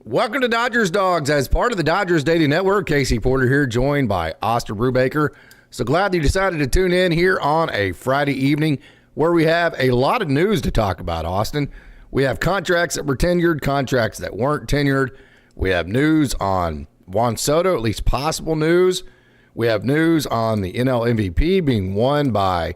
Welcome to Dodgers Dogs. As part of the Dodgers Daily Network, Casey Porter here, joined by Austin Brubaker. So glad that you decided to tune in here on a Friday evening where we have a lot of news to talk about, Austin. We have contracts that were tenured, contracts that weren't tenured. We have news on Juan Soto, at least possible news. We have news on the NL MVP being won by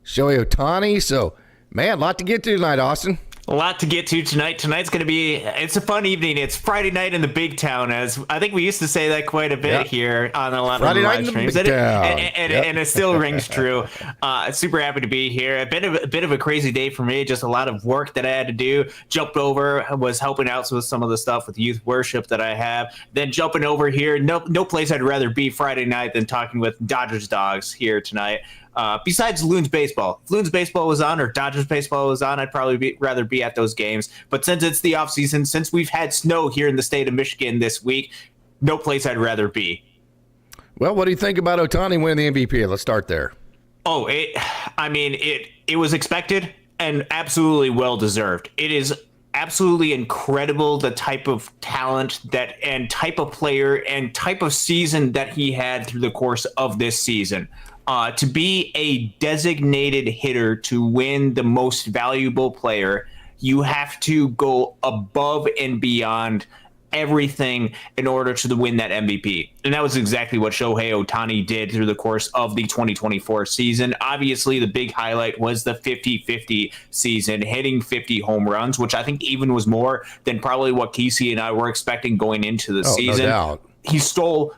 Shohei Ohtani. So, man, a lot to get to tonight, Austin. A lot to get to tonight. Tonight's going to be, it's a fun evening. It's Friday night in the big town, as I think we used to say that quite a bit here on a lot Friday of night live in the streams. big town. And it still rings true. Super happy to be here. A bit of a crazy day for me. Just a lot of work that I had to do. Jumped over, was helping out with some of the stuff with youth worship that I have. Then jumping over here. No place I'd rather be Friday night than talking with Dodgers Dogs here tonight. Besides Loons baseball. If Loons baseball was on or Dodgers baseball was on, I'd probably rather be at those games. But since it's the off season, since we've had snow here in the state of Michigan this week, no place I'd rather be. Well, what do you think about Ohtani winning the MVP? Let's start there. Oh, it was expected and absolutely well deserved. It is absolutely incredible the type of talent that and type of player and type of season that he had through the course of this season. To be a designated hitter to win the most valuable player, you have to go above and beyond everything in order to win that MVP. And that was exactly what Shohei Ohtani did through the course of the 2024 season. Obviously, the big highlight was the 50-50 season, hitting 50 home runs, which I think even was more than probably what Casey and I were expecting going into the season. No doubt. He stole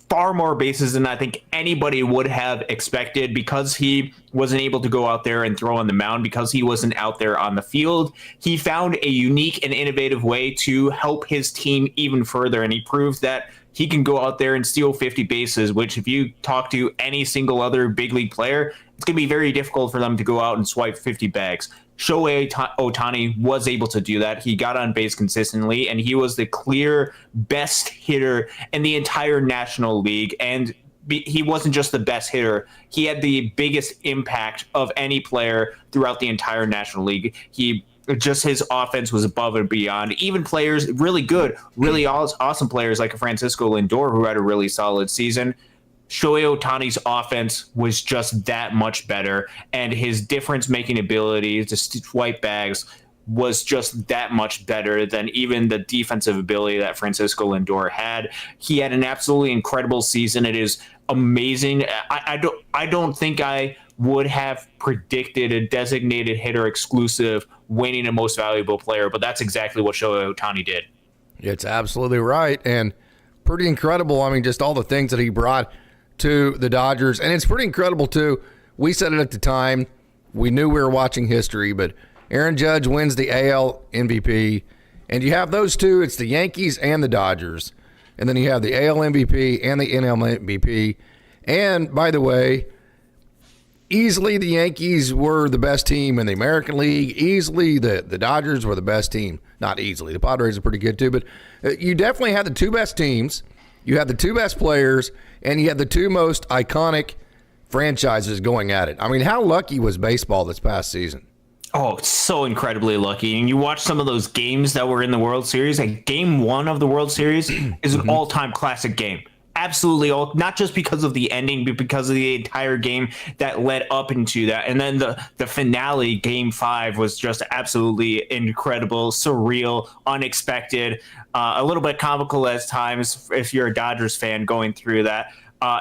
far more bases than I think anybody would have expected because he wasn't able to go out there and throw on the mound, because he wasn't out there on the field. He found a unique and innovative way to help his team even further, and he proved that he can go out there and steal 50 bases, which if you talk to any single other big league player, it's going to be very difficult for them to go out and swipe 50 bags. Shohei Ohtani was able to do that. He got on base consistently, and he was the clear best hitter in the entire National League. And he wasn't just the best hitter. He had the biggest impact of any player throughout the entire National League. His offense was above and beyond. Even players, really good, really awesome players like Francisco Lindor, who had a really solid season. Shohei Ohtani's offense was just that much better, and his difference-making ability to swipe bags was just that much better than even the defensive ability that Francisco Lindor had. He had an absolutely incredible season. It is amazing. I don't think I would have predicted a designated hitter exclusive winning a most valuable player, but that's exactly what Shohei Ohtani did. It's absolutely right, and pretty incredible. I mean, just all the things that he brought to the Dodgers. And it's pretty incredible, too. We said it at the time. We knew we were watching history, but Aaron Judge wins the AL MVP. And you have those two. It's the Yankees and the Dodgers. And then you have the AL MVP and the NL MVP. And, by the way, easily the Yankees were the best team in the American League. Easily the Dodgers were the best team. Not easily. The Padres are pretty good, too. But you definitely had the two best teams. You had the two best players, and you had the two most iconic franchises going at it. I mean, how lucky was baseball this past season? Oh, so incredibly lucky. And you watch some of those games that were in the World Series. Like game one of the World Series is an all-time classic game. Absolutely, not just because of the ending, but because of the entire game that led up into that. And then the finale, game 5, was just absolutely incredible, surreal, unexpected, a little bit comical at times if you're a Dodgers fan going through that.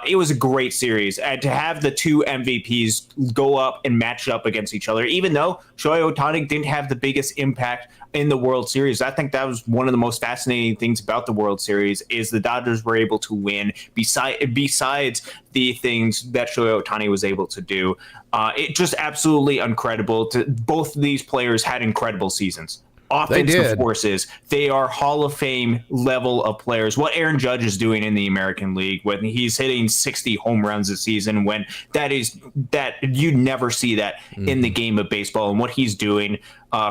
It was a great series. And to have the two MVPs go up and match up against each other, even though Shohei Ohtani didn't have the biggest impact in the World Series, I think that was one of the most fascinating things about the World Series is the Dodgers were able to win besides the things that Shohei Ohtani was able to do. It just absolutely incredible. Both of these players had incredible seasons. offensive did. forces. They are Hall of Fame level of players. What Aaron Judge is doing in the American League when he's hitting 60 home runs a season, when that you never see that in the game of baseball, and what he's doing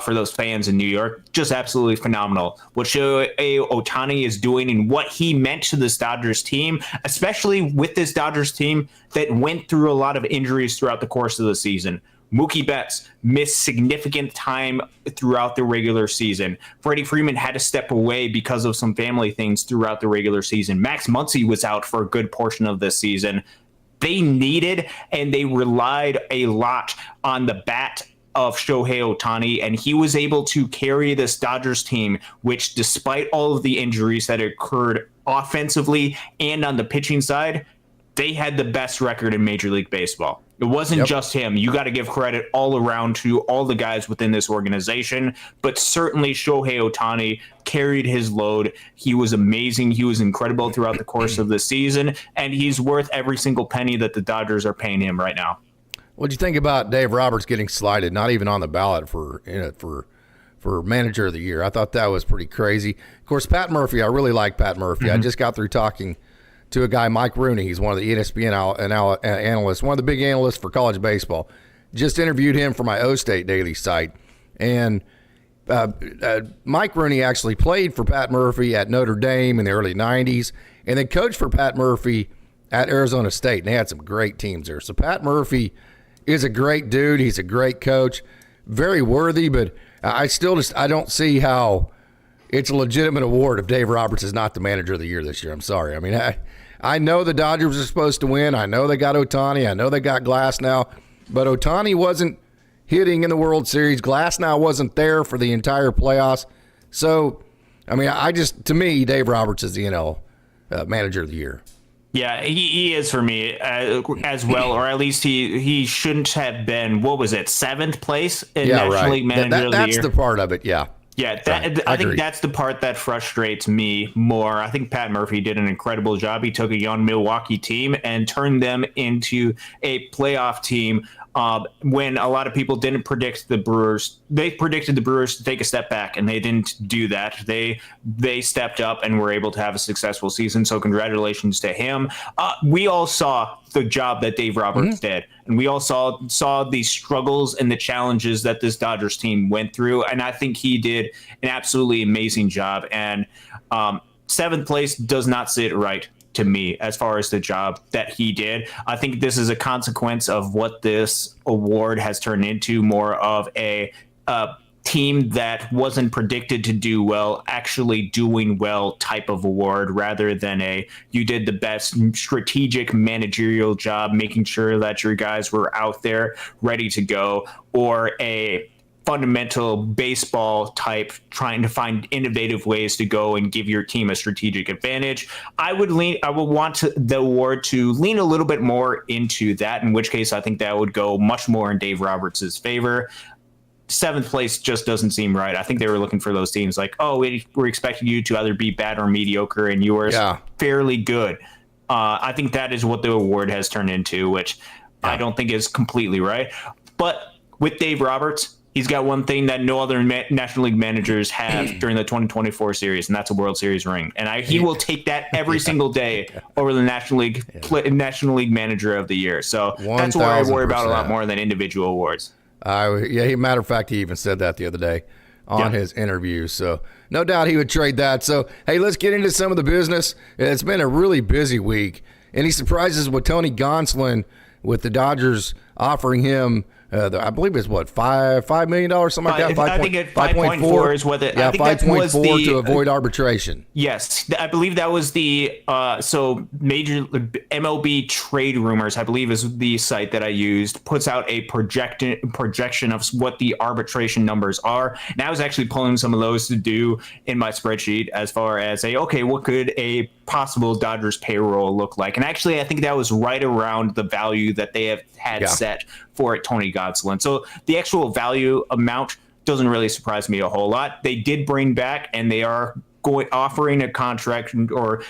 for those fans in New York, just absolutely phenomenal. What Shohei Ohtani is doing and what he meant to this Dodgers team, especially with this Dodgers team that went through a lot of injuries throughout the course of the season. Mookie Betts missed significant time throughout the regular season. Freddie Freeman had to step away because of some family things throughout the regular season. Max Muncy was out for a good portion of this season. They needed and they relied a lot on the bat of Shohei Ohtani, and he was able to carry this Dodgers team, which despite all of the injuries that occurred offensively and on the pitching side, they had the best record in Major League Baseball. It wasn't just him. You got to give credit all around to all the guys within this organization, but certainly Shohei Ohtani carried his load. He was amazing. He was incredible throughout the course of the season, and he's worth every single penny that the Dodgers are paying him right now. What'd you think about Dave Roberts getting slighted, not even on the ballot for Manager of the Year? I thought that was pretty crazy. Of course, Pat Murphy, I really like Pat Murphy. I just got through talking to a guy, Mike Rooney. He's one of the ESPN analysts, one of the big analysts for college baseball. Just interviewed him for my O-State Daily site. And Mike Rooney actually played for Pat Murphy at Notre Dame in the early 90s and then coached for Pat Murphy at Arizona State. And they had some great teams there. So Pat Murphy is a great dude. He's a great coach. Very worthy, but I don't see how it's a legitimate award if Dave Roberts is not the Manager of the Year this year. I'm sorry. I mean, I know the Dodgers are supposed to win. I know they got Ohtani. I know they got Glasnow. But Ohtani wasn't hitting in the World Series. Glasnow wasn't there for the entire playoffs. So, I mean, to me, Dave Roberts is the NL Manager of the Year. Yeah, he is for me as well, or at least he shouldn't have been, what was it, 7th place in National League Manager of the Year? That's the part of it, yeah. Yeah, I think that's the part that frustrates me more. I think Pat Murphy did an incredible job. He took a young Milwaukee team and turned them into a playoff team when a lot of people didn't predict the Brewers. They predicted the Brewers to take a step back, and they didn't do that. They stepped up and were able to have a successful season, so congratulations to him. We all saw the job that Dave Roberts did, and we all saw the struggles and the challenges that this Dodgers team went through, and I think he did an absolutely amazing job. And 7th place does not sit right to me as far as the job that he did. I think this is a consequence of what this award has turned into, more of a team that wasn't predicted to do well actually doing well type of award, rather than you did the best strategic managerial job making sure that your guys were out there ready to go, or a fundamental baseball type trying to find innovative ways to go and give your team a strategic advantage. I would want the award to lean a little bit more into that, in which case I think that would go much more in Dave Roberts' favor. 7th place just doesn't seem right. I think they were looking for those teams like, oh, we're expecting you to either be bad or mediocre, and you were fairly good. I think that is what the award has turned into, which I don't think is completely right. But with Dave Roberts, he's got one thing that no other National League managers have during the 2024 series, and that's a World Series ring. And he will take that every single day over the National League Manager of the Year. So that's what I worry about a lot more than individual awards. Matter of fact, he even said that the other day on his interview. So no doubt he would trade that. So, hey, let's get into some of the business. It's been a really busy week. Any surprises with Tony Gonsolin with the Dodgers offering him I believe it's what, $5 million, something like that. I think 5.4 is what it. Yeah, I think 5.4 to avoid arbitration. Yes, I believe that was the so major MLB Trade Rumors, I believe, is the site that I used, puts out a projection of what the arbitration numbers are. And I was actually pulling some of those to do in my spreadsheet as far as what could a possible Dodgers payroll look like? And actually, I think that was right around the value that they have had set for Tony Gonsolin. So the actual value amount doesn't really surprise me a whole lot. They did bring back, and they are offering a contract or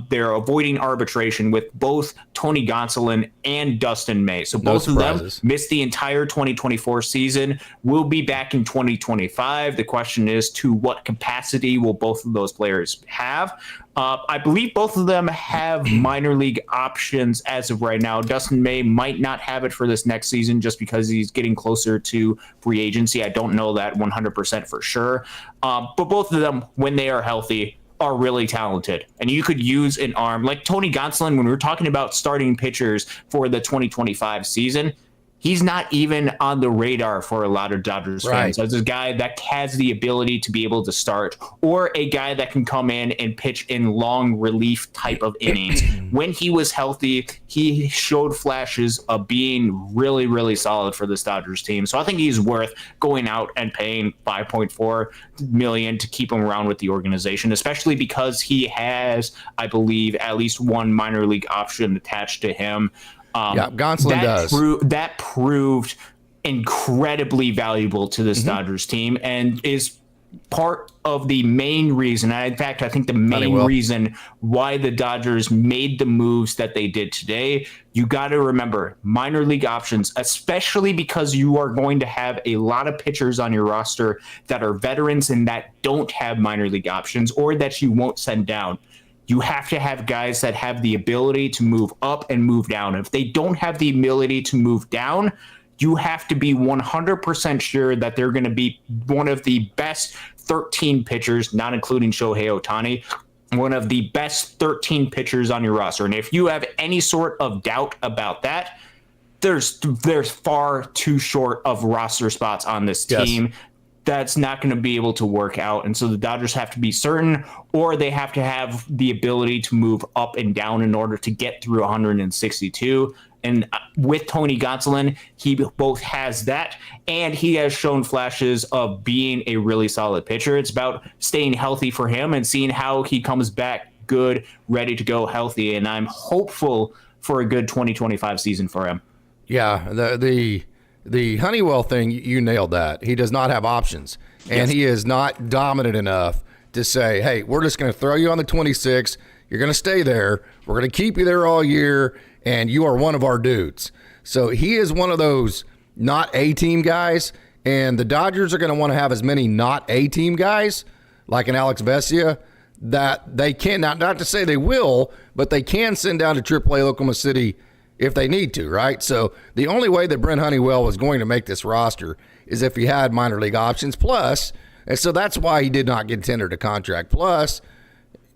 They're avoiding arbitration with both Tony Gonsolin and Dustin May. So both of them missed the entire 2024 season, will be back in 2025. The question is, to what capacity will both of those players have? I believe both of them have minor league options as of right now. Dustin May might not have it for this next season just because he's getting closer to free agency. I don't know that 100% for sure. But both of them, when they are healthy, are really talented. And you could use an arm like Tony Gonsolin. When we're talking about starting pitchers for the 2025 season, he's not even on the radar for a lot of Dodgers fans as a guy that has the ability to be able to start, or a guy that can come in and pitch in long relief type of innings. When he was healthy, he showed flashes of being really, really solid for this Dodgers team. So I think he's worth going out and paying $5.4 million to keep him around with the organization, especially because he has, I believe, at least one minor league option attached to him. Gonsolin does. That proved incredibly valuable to this Dodgers team and is part of the main reason. In fact, I think the main reason why the Dodgers made the moves that they did today. You got to remember minor league options, especially because you are going to have a lot of pitchers on your roster that are veterans and that don't have minor league options or that you won't send down. You have to have guys that have the ability to move up and move down. If they don't have the ability to move down, you have to be 100% sure that they're going to be one of the best 13 pitchers, not including Shohei Ohtani, one of the best 13 pitchers on your roster. And if you have any sort of doubt about that, there's far too short of roster spots on this team. That's not going to be able to work out. And so the Dodgers have to be certain, or they have to have the ability to move up and down in order to get through 162. And with Tony Gonsolin, he both has that, and he has shown flashes of being a really solid pitcher. It's about staying healthy for him and seeing how he comes back good, ready to go, healthy. And I'm hopeful for a good 2025 season for him. Yeah, the Honeywell thing, you nailed that. He does not have options, and he is not dominant enough to say, hey, we're just going to throw you on the 26. You're going to stay there. We're going to keep you there all year, and you are one of our dudes. So he is one of those not A-team guys, and the Dodgers are going to want to have as many not A-team guys, like an Alex Vesia, that they can, not to say they will, but they can send down to AAA Oklahoma City if they need to, right? So the only way that Brent Honeywell was going to make this roster is if he had minor league options. Plus, and so that's why he did not get tendered a contract. Plus,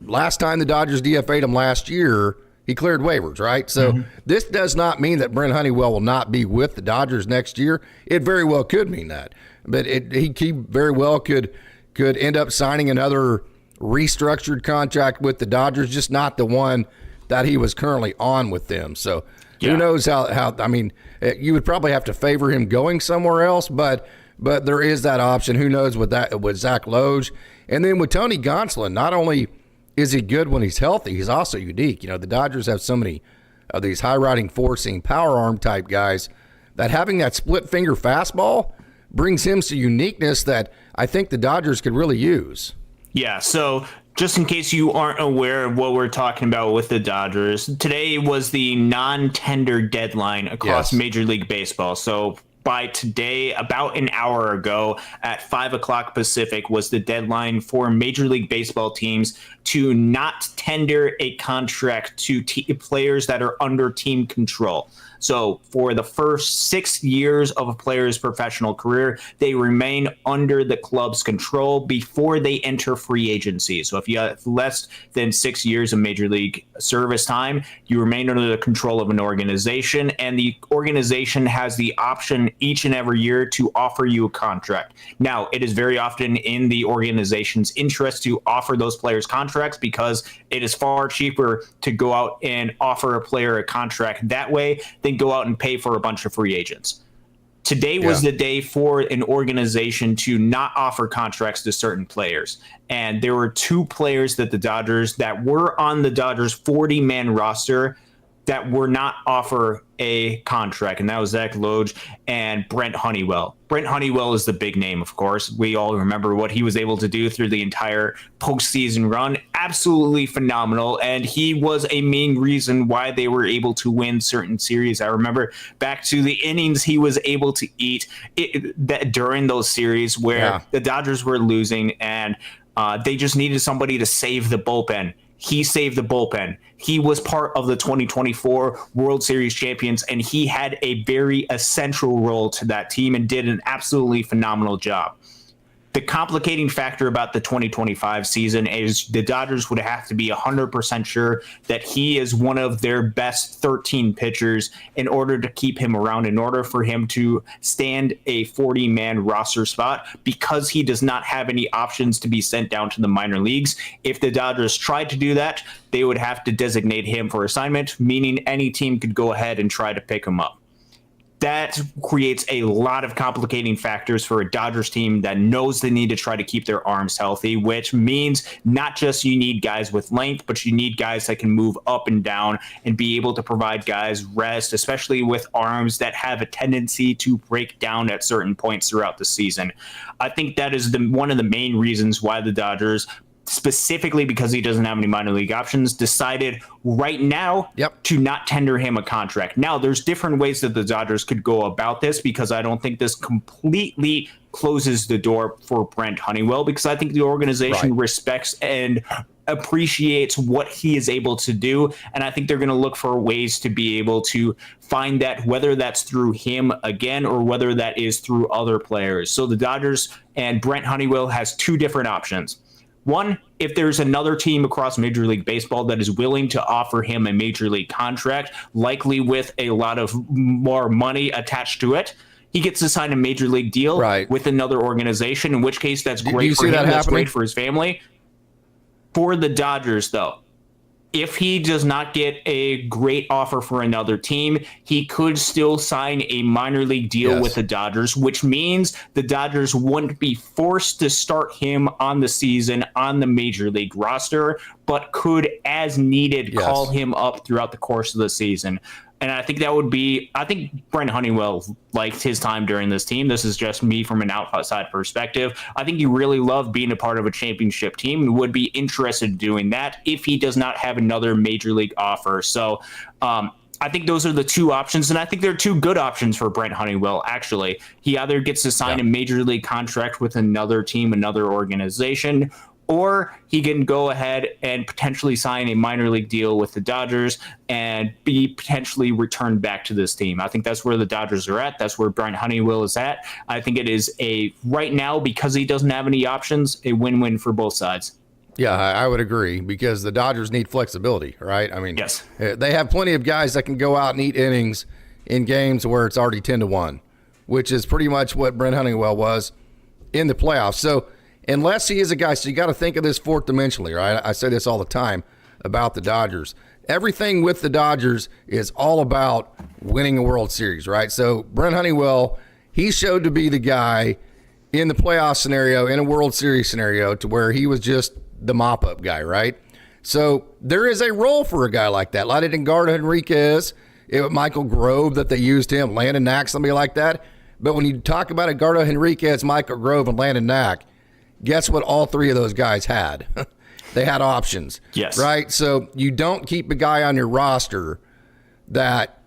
last time the Dodgers DFA'd him last year, he cleared waivers, right? So this does not mean that Brent Honeywell will not be with the Dodgers next year. It very well could mean that. But he very well could end up signing another restructured contract with the Dodgers, just not the one that he was currently on with them. So who knows how I mean, you would probably have to favor him going somewhere else, but there is that option. Who knows with Zach Loge. And then with Tony Gonsolin, not only is he good when he's healthy, he's also unique. You know, the Dodgers have so many of these high-riding, four-seam, power arm type guys that having that split-finger fastball brings him some uniqueness that I think the Dodgers could really use. Yeah, so just in case you aren't aware of what we're talking about with the Dodgers, today was the non-tender deadline across Major League Baseball. So by today, about an hour ago at 5 o'clock Pacific, was the deadline for Major League Baseball teams to not tender a contract to players that are under team control. So for the first 6 years of a player's professional career, they remain under the club's control before they enter free agency. So if you have less than 6 years of major league service time, you remain under the control of an organization, and the organization has the option each and every year to offer you a contract. Now, it is very often in the organization's interest to offer those players contracts because it is far cheaper to go out and offer a player a contract that way than go out and pay for a bunch of free agents. Today was the day for an organization to not offer contracts to certain players. And there were two players that the Dodgers that were on the Dodgers 40-man roster that were not offer a contract, and that was Zach Loge and Brent Honeywell. Brent Honeywell is the big name, of course. We all remember what he was able to do through the entire postseason run. Absolutely phenomenal, and he was a main reason why they were able to win certain series. I remember back to the innings he was able to eat during those series where the Dodgers were losing, and they just needed somebody to save the bullpen. He saved the bullpen. He was part of the 2024 World Series champions, and he had a very essential role to that team and did an absolutely phenomenal job. The complicating factor about the 2025 season is the Dodgers would have to be 100% sure that he is one of their best 13 pitchers in order to keep him around, in order for him to stand a 40-man roster spot, because he does not have any options to be sent down to the minor leagues. If the Dodgers tried to do that, they would have to designate him for assignment, meaning any team could go ahead and try to pick him up. That creates a lot of complicating factors for a Dodgers team that knows they need to try to keep their arms healthy, which means not just you need guys with length, but you need guys that can move up and down and be able to provide guys rest, especially with arms that have a tendency to break down at certain points throughout the season. I think that is one of the main reasons why the Dodgers, specifically because he doesn't have any minor league options, decided right now to not tender him a contract. Now, there's different ways that the Dodgers could go about this, because I don't think this completely closes the door for Brent Honeywell, because I think the organization respects and appreciates what he is able to do. And I think they're going to look for ways to be able to find that, whether that's through him again or whether that is through other players. So the Dodgers and Brent Honeywell has two different options. One, if there's another team across Major League Baseball that is willing to offer him a major league contract, likely with a lot of more money attached to it, he gets to sign a major league deal with another organization, in which case that's great for him, that's great for his family. For the Dodgers, though, if he does not get a great offer for another team, he could still sign a minor league deal with the Dodgers, which means the Dodgers wouldn't be forced to start him on the season on the major league roster, but could, as needed, call him up throughout the course of the season. And I think that would be, I think Brent Honeywell liked his time during this team. This is just me from an outside perspective. I think he really loved being a part of a championship team and would be interested in doing that if he does not have another major league offer. So I think those are the two options, and I think they're two good options for Brent Honeywell, actually. He either gets to sign a major league contract with another team, another organization, or he can go ahead and potentially sign a minor league deal with the Dodgers and be potentially returned back to this team. I think that's where the Dodgers are at. That's where Brent Honeywell is at. I think it is right now, because he doesn't have any options, a win-win for both sides. Yeah, I would agree, because the Dodgers need flexibility, right? I mean, they have plenty of guys that can go out and eat innings in games where it's already 10-1, which is pretty much what Brent Honeywell was in the playoffs. So unless he is a guy, so you got to think of this fourth dimensionally, right? I say this all the time about the Dodgers. Everything with the Dodgers is all about winning a World Series, right? So Brent Honeywell, he showed to be the guy in the playoff scenario, in a World Series scenario, to where he was just the mop-up guy, right? So there is a role for a guy like that. Like Edgardo Henriquez, Michael Grove, that they used him, Landon Knack, somebody like that. But when you talk about Edgardo Henriquez, Michael Grove, and Landon Knack, guess what all three of those guys had? They had options. Right? So you don't keep a guy on your roster that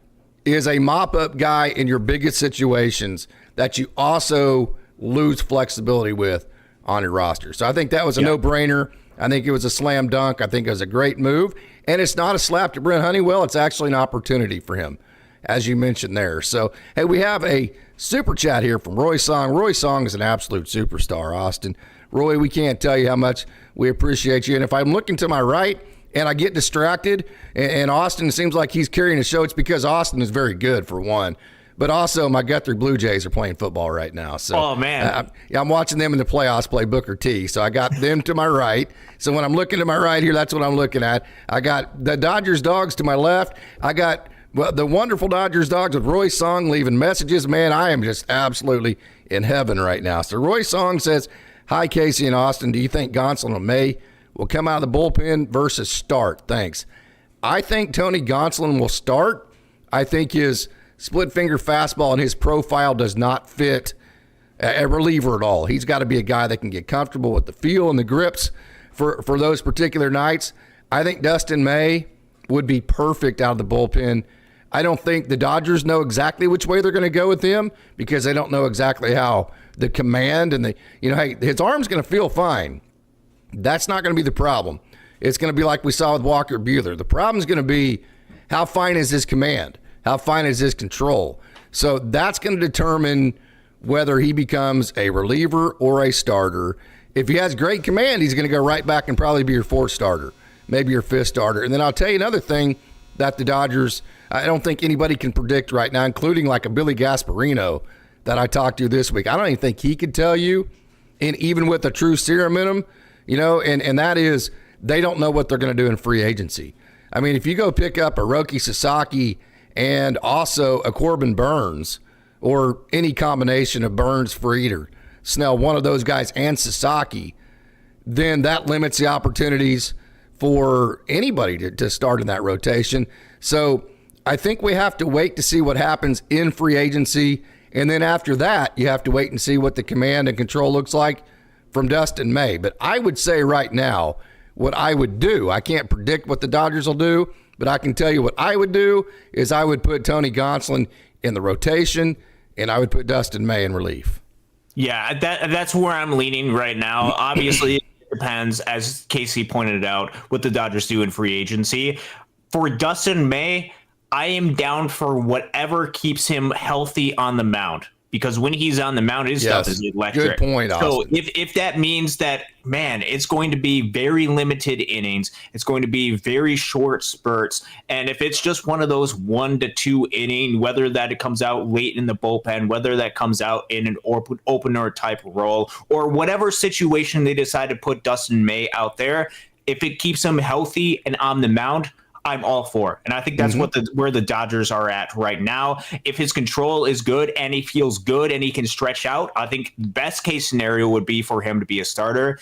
is a mop-up guy in your biggest situations that you also lose flexibility with on your roster. So I think that was a no-brainer. I think it was a slam dunk. I think it was a great move. And it's not a slap to Brent Honeywell. It's actually an opportunity for him, as you mentioned there. So, hey, we have a super chat here from Roy Song. Roy Song is an absolute superstar, Austin. Roy, we can't tell you how much we appreciate you. And if I'm looking to my right and I get distracted and Austin seems like he's carrying the show, it's because Austin is very good, for one. But also, my Guthrie Blue Jays are playing football right now. So, I'm watching them in the playoffs play Booker T. So I got them to my right. So when I'm looking to my right here, that's what I'm looking at. I got the Dodgers Dogs to my left. I got the wonderful Dodgers Dogs with Roy Song leaving messages. Man, I am just absolutely in heaven right now. So Roy Song says, "Hi, Casey and Austin. Do you think Gonsolin and May will come out of the bullpen versus start? Thanks." I think Tony Gonsolin will start. I think his split finger fastball and his profile does not fit a reliever at all. He's got to be a guy that can get comfortable with the feel and the grips for those particular nights. I think Dustin May would be perfect out of the bullpen. I don't think the Dodgers know exactly which way they're going to go with him because they don't know exactly how the command and hey, his arm's going to feel fine. That's not going to be the problem. It's going to be like we saw with Walker Buehler. The problem is going to be how fine is his command? How fine is his control? So that's going to determine whether he becomes a reliever or a starter. If he has great command, he's going to go right back and probably be your fourth starter, maybe your fifth starter. And then I'll tell you another thing that the Dodgers, I don't think anybody can predict right now, including like a Billy Gasparino that I talked to this week. I don't even think he could tell you, and even with a true serum in him, and that is they don't know what they're going to do in free agency. I mean, if you go pick up a Roki Sasaki and also a Corbin Burns or any combination of Burns, Fried, or Snell, one of those guys, and Sasaki, then that limits the opportunities for anybody to start in that rotation. So I think we have to wait to see what happens in free agency. And then after that, you have to wait and see what the command and control looks like from Dustin May. But I would say right now, what I would do, I can't predict what the Dodgers will do, but I can tell you what I would do is I would put Tony Gonsolin in the rotation, and I would put Dustin May in relief. Yeah, that's where I'm leaning right now. Obviously, it depends, as Casey pointed out, what the Dodgers do in free agency. For Dustin May, I am down for whatever keeps him healthy on the mound. Because when he's on the mound, his stuff is electric. Good point, Austin. So if that means that, man, it's going to be very limited innings, it's going to be very short spurts, and if it's just one of those 1 to 2 inning, whether that it comes out late in the bullpen, whether that comes out in an opener type role, or whatever situation they decide to put Dustin May out there, if it keeps him healthy and on the mound, I'm all for. And I think that's where the Dodgers are at right now. If his control is good and he feels good and he can stretch out, I think best case scenario would be for him to be a starter.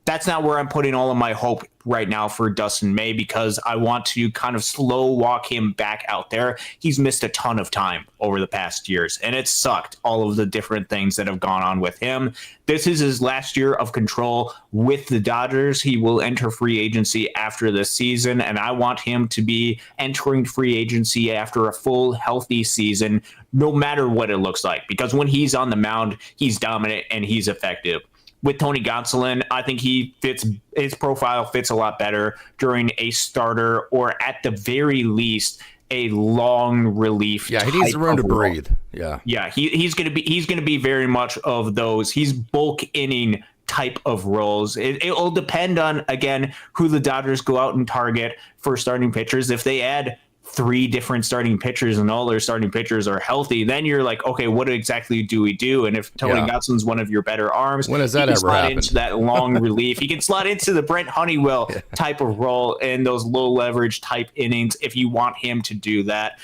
That's not where I'm putting all of my hope right now for Dustin May, because I want to kind of slow walk him back out there. He's missed a ton of time over the past years, and it sucked, all of the different things that have gone on with him. This is his last year of control with the Dodgers. He will enter free agency after this season, and I want him to be entering free agency after a full, healthy season, no matter what it looks like, because when he's on the mound, he's dominant and he's effective. With Tony Gonsolin, I think his profile fits a lot better during a starter or at the very least a long relief. Yeah, he needs the room to breathe. Yeah, he's gonna be very much of those. He's bulk inning type of roles. It will depend on, again, who the Dodgers go out and target for starting pitchers. If they add 3 different starting pitchers and all their starting pitchers are healthy, then you're like, okay, what exactly do we do? And if Tony Gonsolin's one of your better arms, when does that ever happen? Into that long relief, he can slot into the Brent Honeywell type of role in those low leverage type innings if you want him to do that.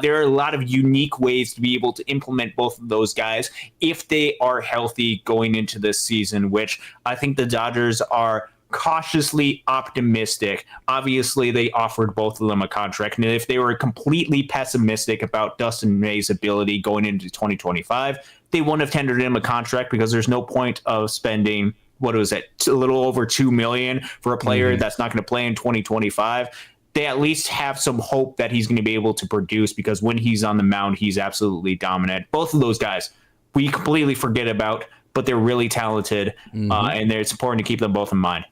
There are a lot of unique ways to be able to implement both of those guys if they are healthy going into this season, which I think the Dodgers are cautiously optimistic. Obviously, they offered both of them a contract, and if they were completely pessimistic about Dustin May's ability going into 2025, they wouldn't have tendered him a contract, because there's no point of spending, what was it, a little over $2 million for a player that's not going to play in 2025. They at least have some hope that he's going to be able to produce, because when he's on the mound, he's absolutely dominant. Both of those guys we completely forget about, but they're really talented, and it's important to keep them both in mind.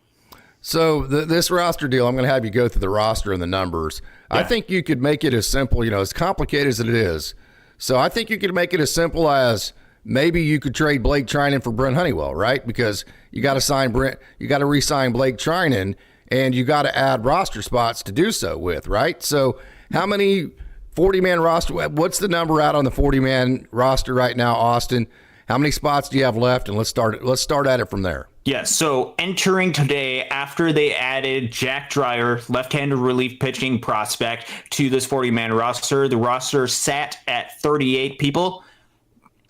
So this roster deal, I'm going to have you go through the roster and the numbers. Yeah. I think you could make it as simple, as complicated as it is. So I think you could make it as simple as maybe you could trade Blake Trinan for Brent Honeywell, right? Because you got to re-sign Blake Trinan, and you got to add roster spots to do so with, right? So how many 40-man roster? What's the number out on the 40-man roster right now, Austin? How many spots do you have left? And let's start at it from there. Yeah, so entering today, after they added Jack Dreyer, left-handed relief pitching prospect, to this 40-man roster, the roster sat at 38 people.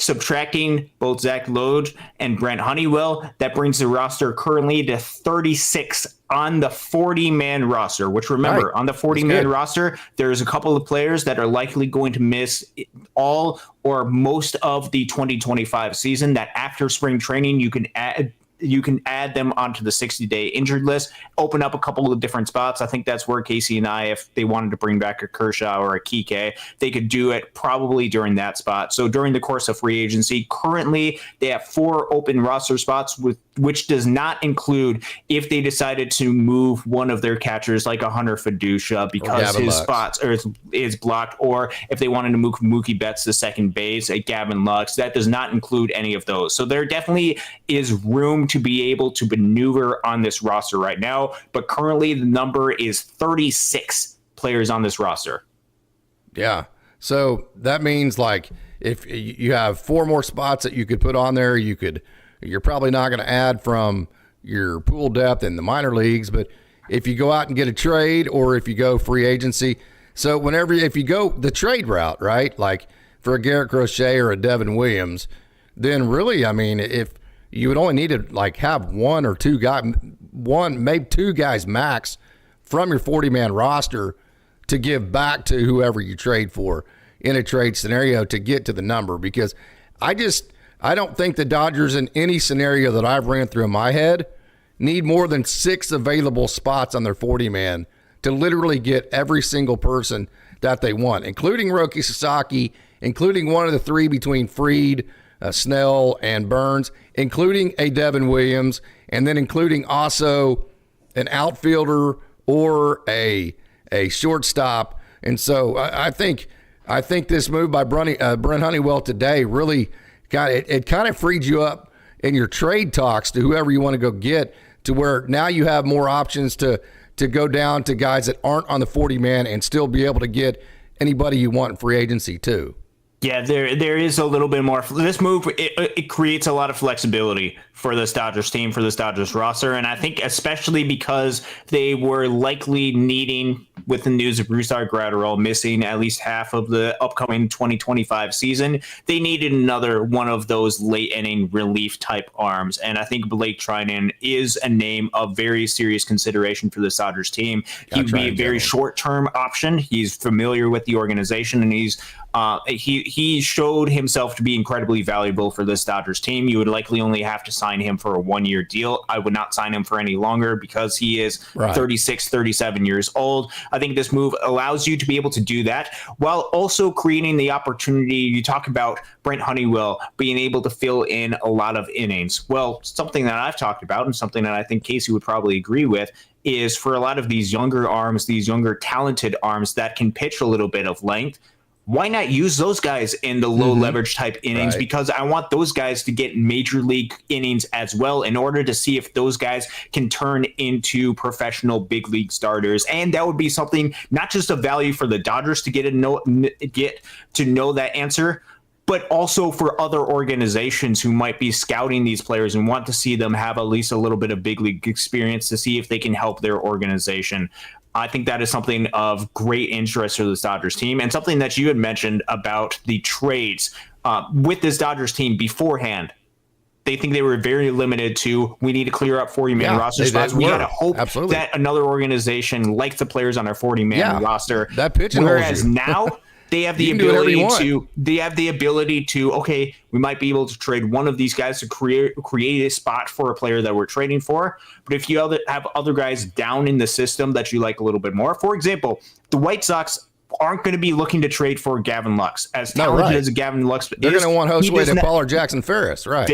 subtracting both Zach Loge and Brent Honeywell, that brings the roster currently to 36 on the 40-man roster, which remember, Right. on the 40-man roster, there's a couple of players that are likely going to miss all or most of the 2025 season, that after spring training, you can add them onto the 60-day injured list, open up a couple of different spots. I think that's where Casey and I, if they wanted to bring back a Kershaw or a Kike, they could do it probably during that spot. So during the course of free agency, currently they have 4 open roster spots, which does not include if they decided to move one of their catchers like a Hunter Fiducia because his spots is blocked, or if they wanted to move Mookie Betts to second base at Gavin Lux. That does not include any of those. So there definitely is room to be able to maneuver on this roster right now, but currently the number is 36 players on this roster. Yeah. So that means like if you have 4 more spots that you could put on there, you're probably not going to add from your pool depth in the minor leagues, but if you go out and get a trade or if you go free agency, so if you go the trade route, right, like for a Garrett Crochet or a Devin Williams, then really, I mean, if you would only need to like have maybe 2 guys max from your 40-man roster to give back to whoever you trade for in a trade scenario to get to the number, because I don't think the Dodgers in any scenario that I've ran through in my head need more than 6 available spots on their 40-man to literally get every single person that they want, including Roki Sasaki, including one of the 3 between Fried, Snell, and Burns, including a Devin Williams, and then including also an outfielder or a shortstop. And so I think this move by Brent Honeywell today really it kind of freed you up in your trade talks to whoever you want to go get, to where now you have more options to go down to guys that aren't on the 40-man and still be able to get anybody you want in free agency too. Yeah, there is a little bit more. This move, it creates a lot of flexibility for this Dodgers team, for this Dodgers roster. And I think especially because they were likely needing, with the news of Brusdar Graterol missing at least half of the upcoming 2025 season, they needed another one of those late inning relief type arms. And I think Blake Trinan is a name of very serious consideration for the Dodgers team. He would be a very short-term option. He's familiar with the organization, and he showed himself to be incredibly valuable for this Dodgers team. You would likely only have to sign him for a 1-year deal. I would not sign him for any longer because he is 36, 37 years old. I think this move allows you to be able to do that while also creating the opportunity. You talk about Brent Honeywell being able to fill in a lot of innings. Well, something that I've talked about and something that I think Casey would probably agree with is for a lot of these younger arms, these younger talented arms that can pitch a little bit of length, why not use those guys in the low leverage type innings? Because I want those guys to get major league innings as well in order to see if those guys can turn into professional big league starters. And that would be something, not just of value for the Dodgers to get to know that answer, but also for other organizations who might be scouting these players and want to see them have at least a little bit of big league experience to see if they can help their organization. I think that is something of great interest for this Dodgers team, and something that you had mentioned about the trades with this Dodgers team beforehand. They think they were very limited to, we need to clear up 40-man roster spots. We got to hope that another organization likes the players on our 40-man roster. That pitching. Whereas now they have the ability to, okay, we might be able to trade one of these guys to create a spot for a player that we're trading for. But if you have other guys down in the system that you like a little bit more, for example, the White Sox aren't going to be looking to trade for Gavin Lux. As talented as Gavin Lux is, they're going to want Josue de Paul or Jackson Ferris, right?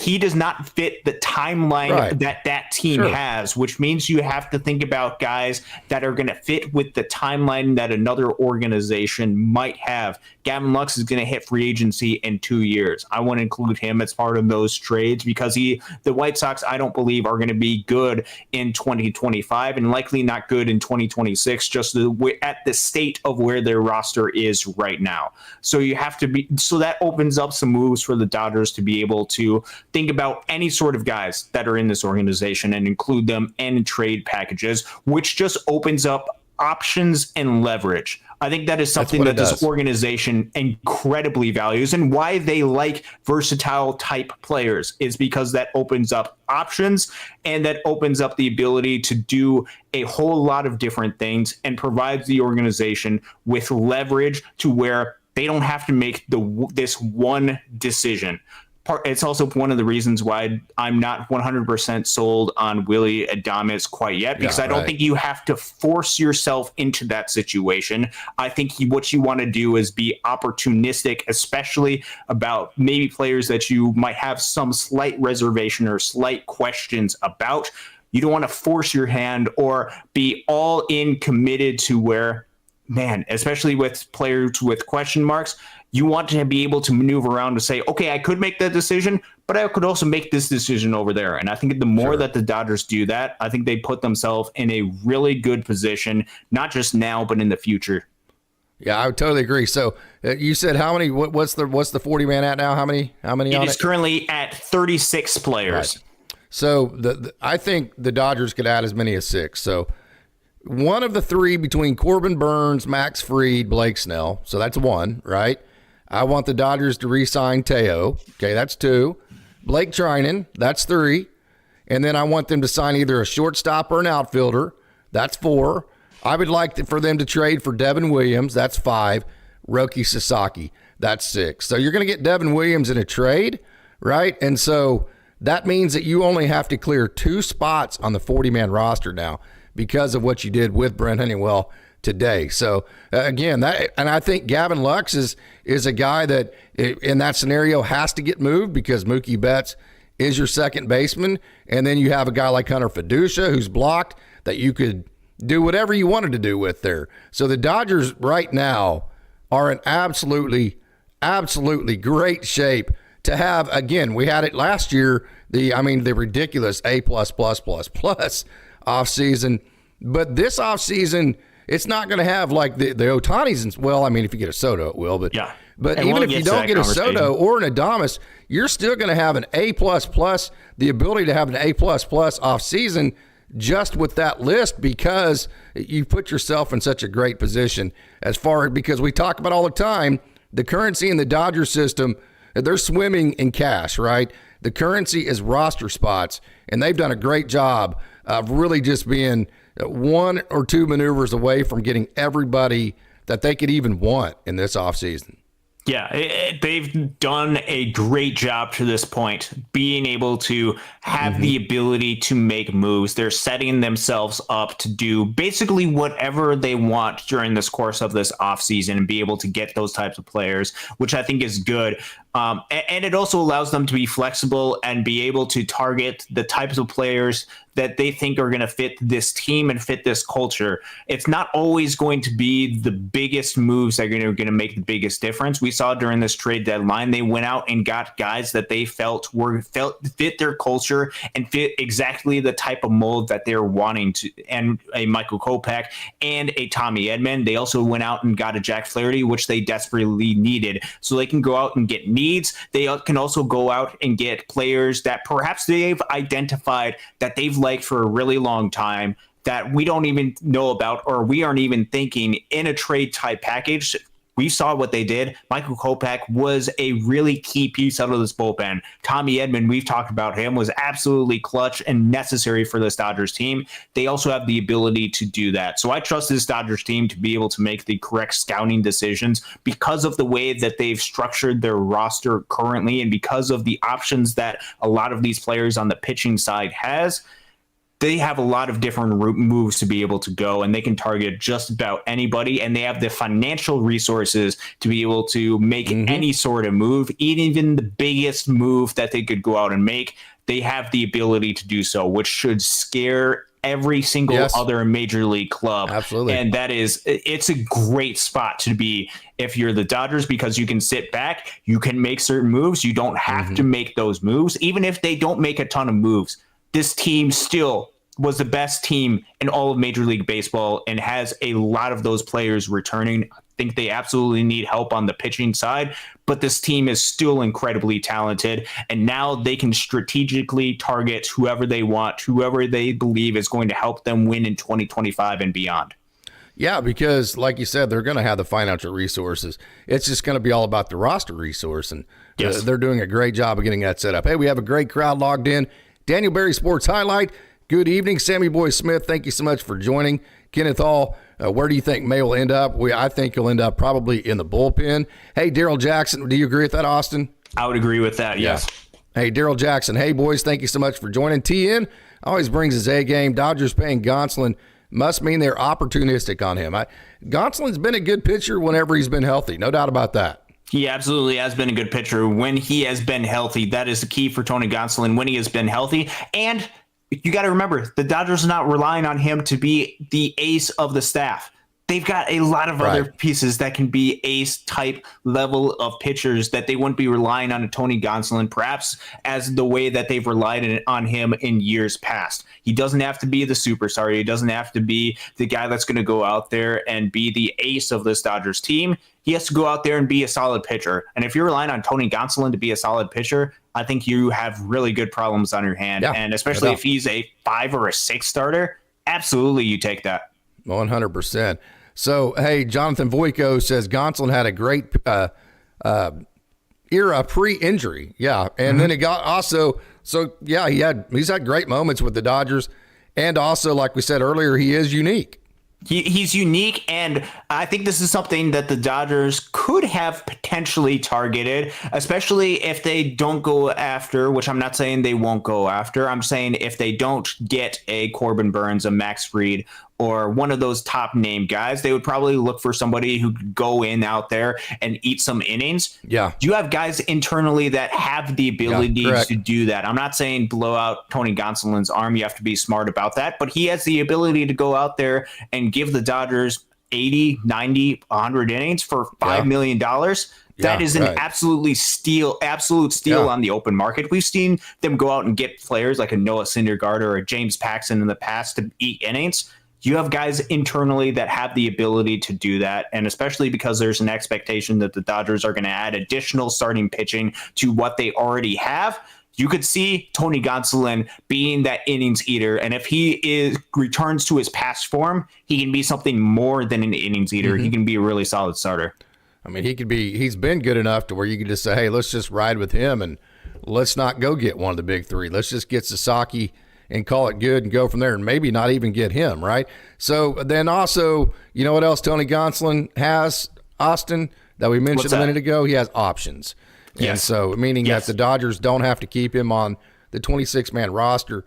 He does not fit the timeline that team has, which means you have to think about guys that are going to fit with the timeline that another organization might have. Gavin Lux is going to hit free agency in 2 years. I want to include him as part of those trades because the White Sox, I don't believe, are going to be good in 2025 and likely not good in 2026, just at the state of where their roster is right now. So that opens up some moves for the Dodgers to be able to think about any sort of guys that are in this organization and include them in trade packages, which just opens up options and leverage. I think that is something that this organization incredibly values, and why they like versatile type players is because that opens up options and that opens up the ability to do a whole lot of different things and provides the organization with leverage to where they don't have to make this one decision. It's also one of the reasons why I'm not 100% sold on Willy Adames quite yet, because I don't think you have to force yourself into that situation. I think what you want to do is be opportunistic, especially about maybe players that you might have some slight reservation or slight questions about. You don't want to force your hand or be all in committed to where, man, especially with players with question marks, you want to be able to maneuver around to say, okay, I could make that decision, but I could also make this decision over there. And I think the more that the Dodgers do that, I think they put themselves in a really good position, not just now, but in the future. Yeah, I would totally agree. So you said how many? What's the 40-man at now? How many? It is currently at 36 players. Right. So I think the Dodgers could add as many as 6. So one of the 3 between Corbin Burns, Max Fried, Blake Snell. So that's 1, right? I want the Dodgers to re-sign Teo. Okay, that's 2. Blake Trinan, that's 3. And then I want them to sign either a shortstop or an outfielder. That's 4. I would like for them to trade for Devin Williams. That's 5. Roki Sasaki. That's 6. So you're going to get Devin Williams in a trade, right? And so that means that you only have to clear 2 spots on the 40-man roster now because of what you did with Brent Honeywell today. So again, and I think Gavin Lux is a guy that in that scenario has to get moved because Mookie Betts is your second baseman. And then you have a guy like Hunter Fiducia who's blocked that you could do whatever you wanted to do with there. So the Dodgers right now are in absolutely great shape to have, again, we had it last year, the ridiculous A++++ offseason. But this offseason, it's not going to have like the Ohtanis. If you get a Soto, it will. But yeah. But and even if you don't get a Soto or an Adames, you're still going to have an A++, the ability to have an A++ offseason just with that list because you put yourself in such a great position because we talk about all the time, the currency in the Dodger system, they're swimming in cash, right? The currency is roster spots, and they've done a great job of really just being 1 or 2 maneuvers away from getting everybody that they could even want in this offseason. Yeah, they've done a great job to this point, being able to have the ability to make moves. They're setting themselves up to do basically whatever they want during this course of this offseason and be able to get those types of players, which I think is good. And it also allows them to be flexible and be able to target the types of players that they think are going to fit this team and fit this culture. It's not always going to be the biggest moves that are going to make the biggest difference. We saw during this trade deadline, they went out and got guys that they felt fit their culture and fit exactly the type of mold that they're wanting to, and a Michael Kopech and a Tommy Edman. They also went out and got a Jack Flaherty, which they desperately needed. So they can go out and get needs. They can also go out and get players that perhaps they've identified that they've liked for a really long time that we don't even know about, or we aren't even thinking in a trade type package. We saw what they did. Michael Kopech was a really key piece out of this bullpen. Tommy Edman, we've talked about him, was absolutely clutch and necessary for this Dodgers team. They also have the ability to do that. So I trust this Dodgers team to be able to make the correct scouting decisions because of the way that they've structured their roster currently and because of the options that a lot of these players on the pitching side has. They have a lot of different moves to be able to go, and they can target just about anybody, and they have the financial resources to be able to make any sort of move, even the biggest move that they could go out and make. They have the ability to do so, which should scare every single other major league club. Absolutely. And it's a great spot to be if you're the Dodgers, because you can sit back, you can make certain moves. You don't have to make those moves. Even if they don't make a ton of moves, this team still was the best team in all of Major League Baseball and has a lot of those players returning. I think they absolutely need help on the pitching side, but this team is still incredibly talented, and now they can strategically target whoever they want, whoever they believe is going to help them win in 2025 and beyond. Yeah, because like you said, they're going to have the financial resources. It's just going to be all about the roster resource, and Yes. they're doing a great job of getting that set up. Hey, we have a great crowd logged in. Daniel Berry Sports Highlight. Good evening, Sammy Boy Smith. Thank you so much for joining. Kenneth Hall, where do you think May will end up? I think he'll end up probably in the bullpen. Hey, Daryl Jackson, do you agree with that, Austin? I would agree with that. Yes. Hey, Daryl Jackson. Hey, boys, thank you so much for joining. TN always brings his A game. Dodgers paying Gonsolin must mean they're opportunistic on him. Gonsolin's been a good pitcher whenever he's been healthy. No doubt about that. He absolutely has been a good pitcher when he has been healthy. That is the key for Tony Gonsolin, when he has been healthy. And you got to remember, the Dodgers are not relying on him to be the ace of the staff. They've got a lot of other pieces that can be ace type level of pitchers that they wouldn't be relying on a Tony Gonsolin, perhaps as the way that they've relied on him in years past. He doesn't have to be the superstar. He doesn't have to be the guy that's going to go out there and be the ace of this Dodgers team. He has to go out there and be a solid pitcher. And if you're relying on Tony Gonsolin to be a solid pitcher, I think you have really good problems on your hand. Yeah, and especially if he's a 5 or a 6 starter, absolutely you take that. 100%. So, hey, Jonathan Voico says Gonsolin had a great era pre-injury. Yeah. And then it got also, so yeah, he's had great moments with the Dodgers. And also, like we said earlier, he is unique. He's unique, and I think this is something that the Dodgers could have potentially targeted, especially if they don't go after, which I'm not saying they won't go after. I'm saying if they don't get a Corbin Burns, a Max Fried, or one of those top name guys, they would probably look for somebody who could go in out there and eat some innings. Yeah. You have guys internally that have the ability to do that. I'm not saying blow out Tony Gonsolin's arm. You have to be smart about that, but he has the ability to go out there and give the Dodgers 80, 90, 100 innings for $5 million. That is an absolute steal on the open market. We've seen them go out and get players like a Noah Syndergaard or a James Paxton in the past to eat innings. You have guys internally that have the ability to do that, and especially because there's an expectation that the Dodgers are going to add additional starting pitching to what they already have. You could see Tony Gonsolin being that innings eater, and if he returns to his past form, he can be something more than an innings eater. He can be a really solid starter. I mean, he's been good enough to where you can just say, hey, let's just ride with him and let's not go get one of the big three. Let's just get Sasaki and call it good and go from there, and maybe not even get him, right? So then also, you know what else Tony Gonsolin has, Austin, that we mentioned a minute ago? He has options. And so meaning that the Dodgers don't have to keep him on the 26-man roster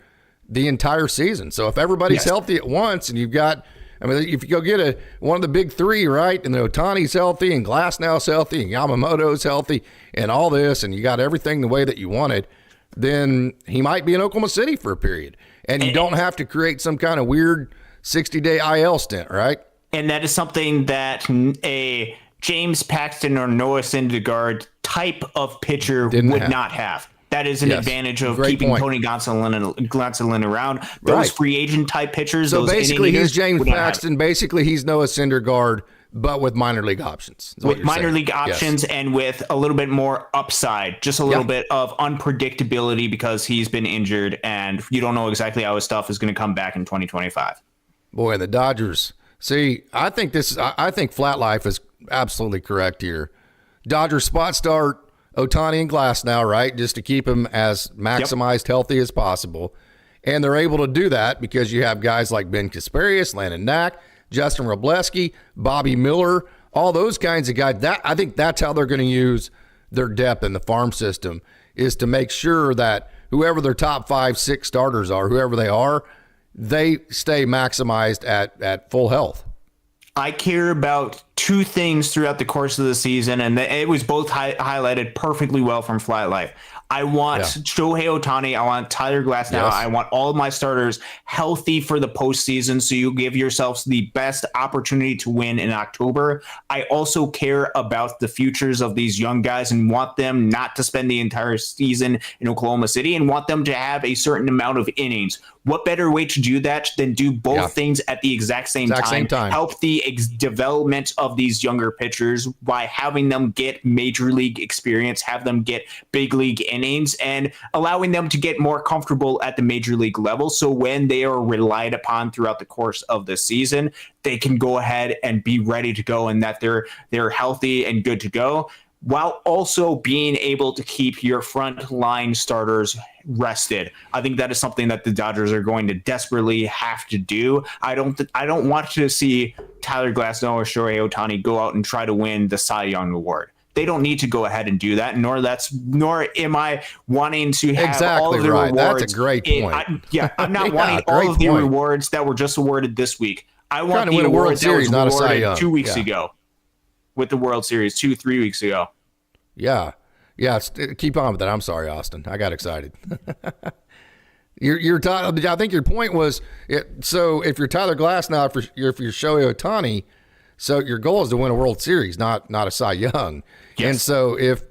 the entire season. So if everybody's healthy at once and you've got, I mean, if you go get one of the big three, right, and the Ohtani's healthy and Glasnow's healthy and Yamamoto's healthy and all this, and you got everything the way that you wanted, then he might be in Oklahoma City for a period. And you don't have to create some kind of weird 60-day IL stint, right? And that is something that a James Paxton or Noah Syndergaard type of pitcher would not have. That is an advantage of keeping Tony Gonsolin around. Those free agent type pitchers. So those basically, he's James Paxton. Basically, he's Noah Syndergaard, but with minor league options. With minor league options and with a little bit more upside, just a little bit of unpredictability because he's been injured and you don't know exactly how his stuff is going to come back in 2025. Boy, the Dodgers. See, I think Flat Life is absolutely correct here. Dodgers spot start Ohtani and Glasnow, right? Just to keep him as maximized healthy as possible. And they're able to do that because you have guys like Ben Kasparius, Landon Knack, Justin Robleski, Bobby Miller, all those kinds of guys. I think that's how they're going to use their depth in the farm system, is to make sure that whoever their top 5, 6 starters are, whoever they are, they stay maximized at full health. I care about two things throughout the course of the season, and it was both highlighted perfectly well from Flat Life. I want Shohei Ohtani. I want Tyler Glasnow. I want all of my starters healthy for the postseason, so you give yourselves the best opportunity to win in October. I also care about the futures of these young guys and want them not to spend the entire season in Oklahoma City and want them to have a certain amount of innings. What better way to do that than do both things at the exact same time? Help the development of these younger pitchers by having them get major league experience, have them get big league innings, and allowing them to get more comfortable at the major league level. So when they are relied upon throughout the course of the season, they can go ahead and be ready to go, and that they're healthy and good to go, while also being able to keep your front line starters rested. I think that is something that the Dodgers are going to desperately have to do. I don't want to see Tyler Glasnow or Shohei Ohtani go out and try to win the Cy Young Award. They don't need to go ahead and do that, nor am I wanting to have all of the rewards. That's a great point. I'm not wanting all of the rewards that were just awarded this week. I want the award that was awarded 2 weeks ago with the World Series, 2-3 weeks ago. Yeah. Keep on with that. I'm sorry, Austin. I got excited. I think your point was, so if you're Tyler Glasnow, if you're Shohei Ohtani, so your goal is to win a World Series, not a Cy Young. Yes. And so if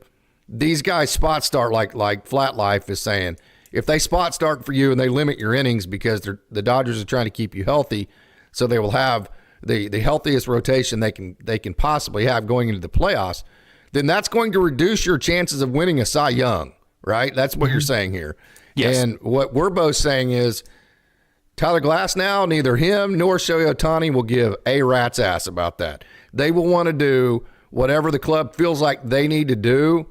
these guys spot start, like Flat Life is saying, if they spot start for you and they limit your innings because the Dodgers are trying to keep you healthy, so they will have the healthiest rotation they can possibly have going into the playoffs, then that's going to reduce your chances of winning a Cy Young, right? That's what you're saying here. Yes. And what we're both saying is Tyler Glasnow, neither him nor Shohei Ohtani will give a rat's ass about that. They will want to do whatever the club feels like they need to do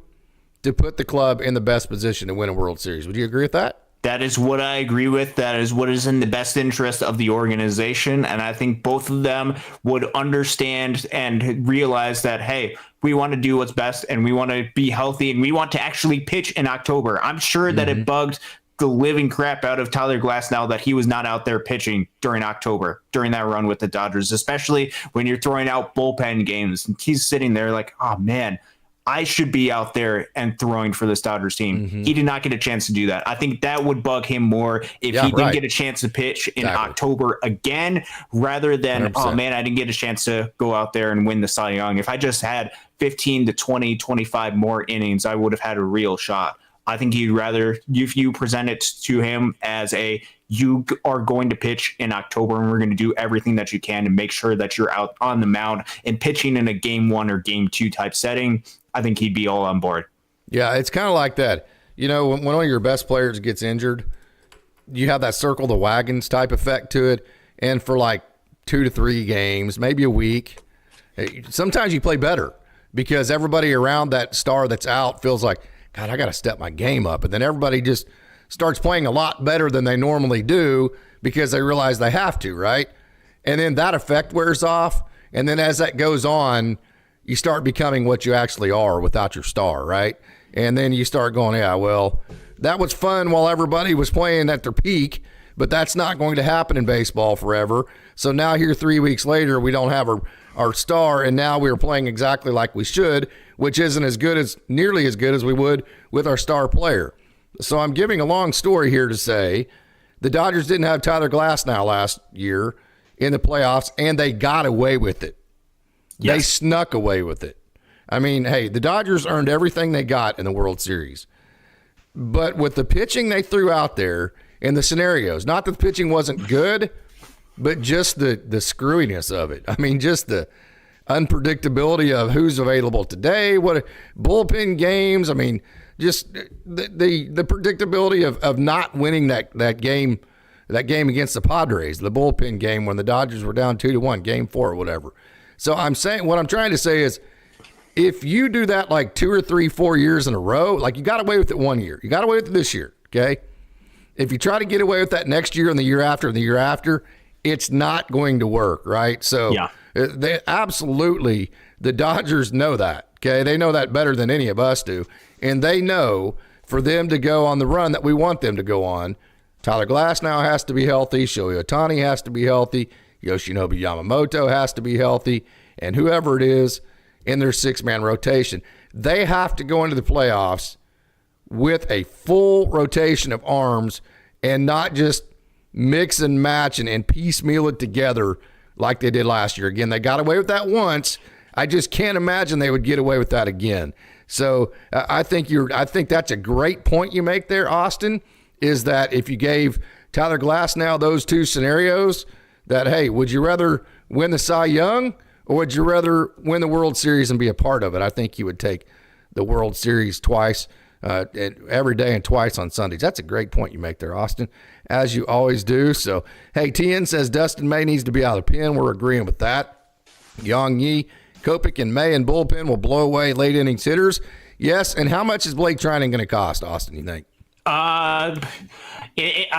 to put the club in the best position to win a World Series. Would you agree with that? That is what I agree with. That is what is in the best interest of the organization. And I think both of them would understand and realize that, hey, we want to do what's best and we want to be healthy and we want to actually pitch in October. I'm sure that it bugged the living crap out of Tyler Glasnow that he was not out there pitching during October, during that run with the Dodgers, especially when you're throwing out bullpen games. And he's sitting there like, oh, man, I should be out there and throwing for this Dodgers team. He did not get a chance to do that. I think that would bug him more if he didn't get a chance to pitch in October again, rather than, 100%. Oh man, I didn't get a chance to go out there and win the Cy Young. If I just had 15 to 20, 25 more innings, I would have had a real shot. I think he'd rather, if you present it to him as you are going to pitch in October and we're going to do everything that you can to make sure that you're out on the mound and pitching in a game 1 or game 2 type setting, I think he'd be all on board. Yeah, it's kind of like that. You know, when one of your best players gets injured, you have that circle the wagons type effect to it. And for like 2 to 3 games, maybe a week, sometimes you play better because everybody around that star that's out feels like, God, I got to step my game up. And then everybody just starts playing a lot better than they normally do because they realize they have to, right? And then that effect wears off. And then as that goes on, you start becoming what you actually are without your star, right? And then you start going, yeah, well, that was fun while everybody was playing at their peak, but that's not going to happen in baseball forever. So now here 3 weeks later, we don't have our star, and now we're playing exactly like we should, which isn't nearly as good as we would with our star player. So I'm giving a long story here to say the Dodgers didn't have Tyler Glasnow last year in the playoffs, and they got away with it. Yes. They snuck away with it. I mean, hey, the Dodgers earned everything they got in the World Series. But with the pitching they threw out there and the scenarios, not that the pitching wasn't good, but just the screwiness of it. I mean, just the unpredictability of who's available today, what bullpen games. I mean, just the predictability of not winning that game against the Padres, the bullpen game when the Dodgers were down 2-1, game 4 or whatever. So what I'm trying to say is if you do that like 2 or 3, 4 years in a row, like you got away with it 1 year, you got away with it this year, okay? If you try to get away with that next year and the year after and the year after, it's not going to work, right? So they absolutely, the Dodgers know that, okay? They know that better than any of us do. And they know for them to go on the run that we want them to go on, Tyler Glasnow has to be healthy, Shohei Ohtani has to be healthy, Yoshinobu Yamamoto has to be healthy, and whoever it is in their 6-man rotation. They have to go into the playoffs with a full rotation of arms and not just mix and match and piecemeal it together like they did last year. Again, they got away with that once. I just can't imagine they would get away with that again. So I think that's a great point you make there, Austin, is that if you gave Tyler Glasnow those 2 scenarios, that, hey, would you rather win the Cy Young or would you rather win the World Series and be a part of it? I think you would take the World Series twice, every day and twice on Sundays. That's a great point you make there, Austin, as you always do. So, hey, TN says Dustin May needs to be out of the pen. We're agreeing with that. Yang Yi, Kopech and May and bullpen will blow away late innings hitters. Yes, and how much is Blake Trinan going to cost, Austin, you think? I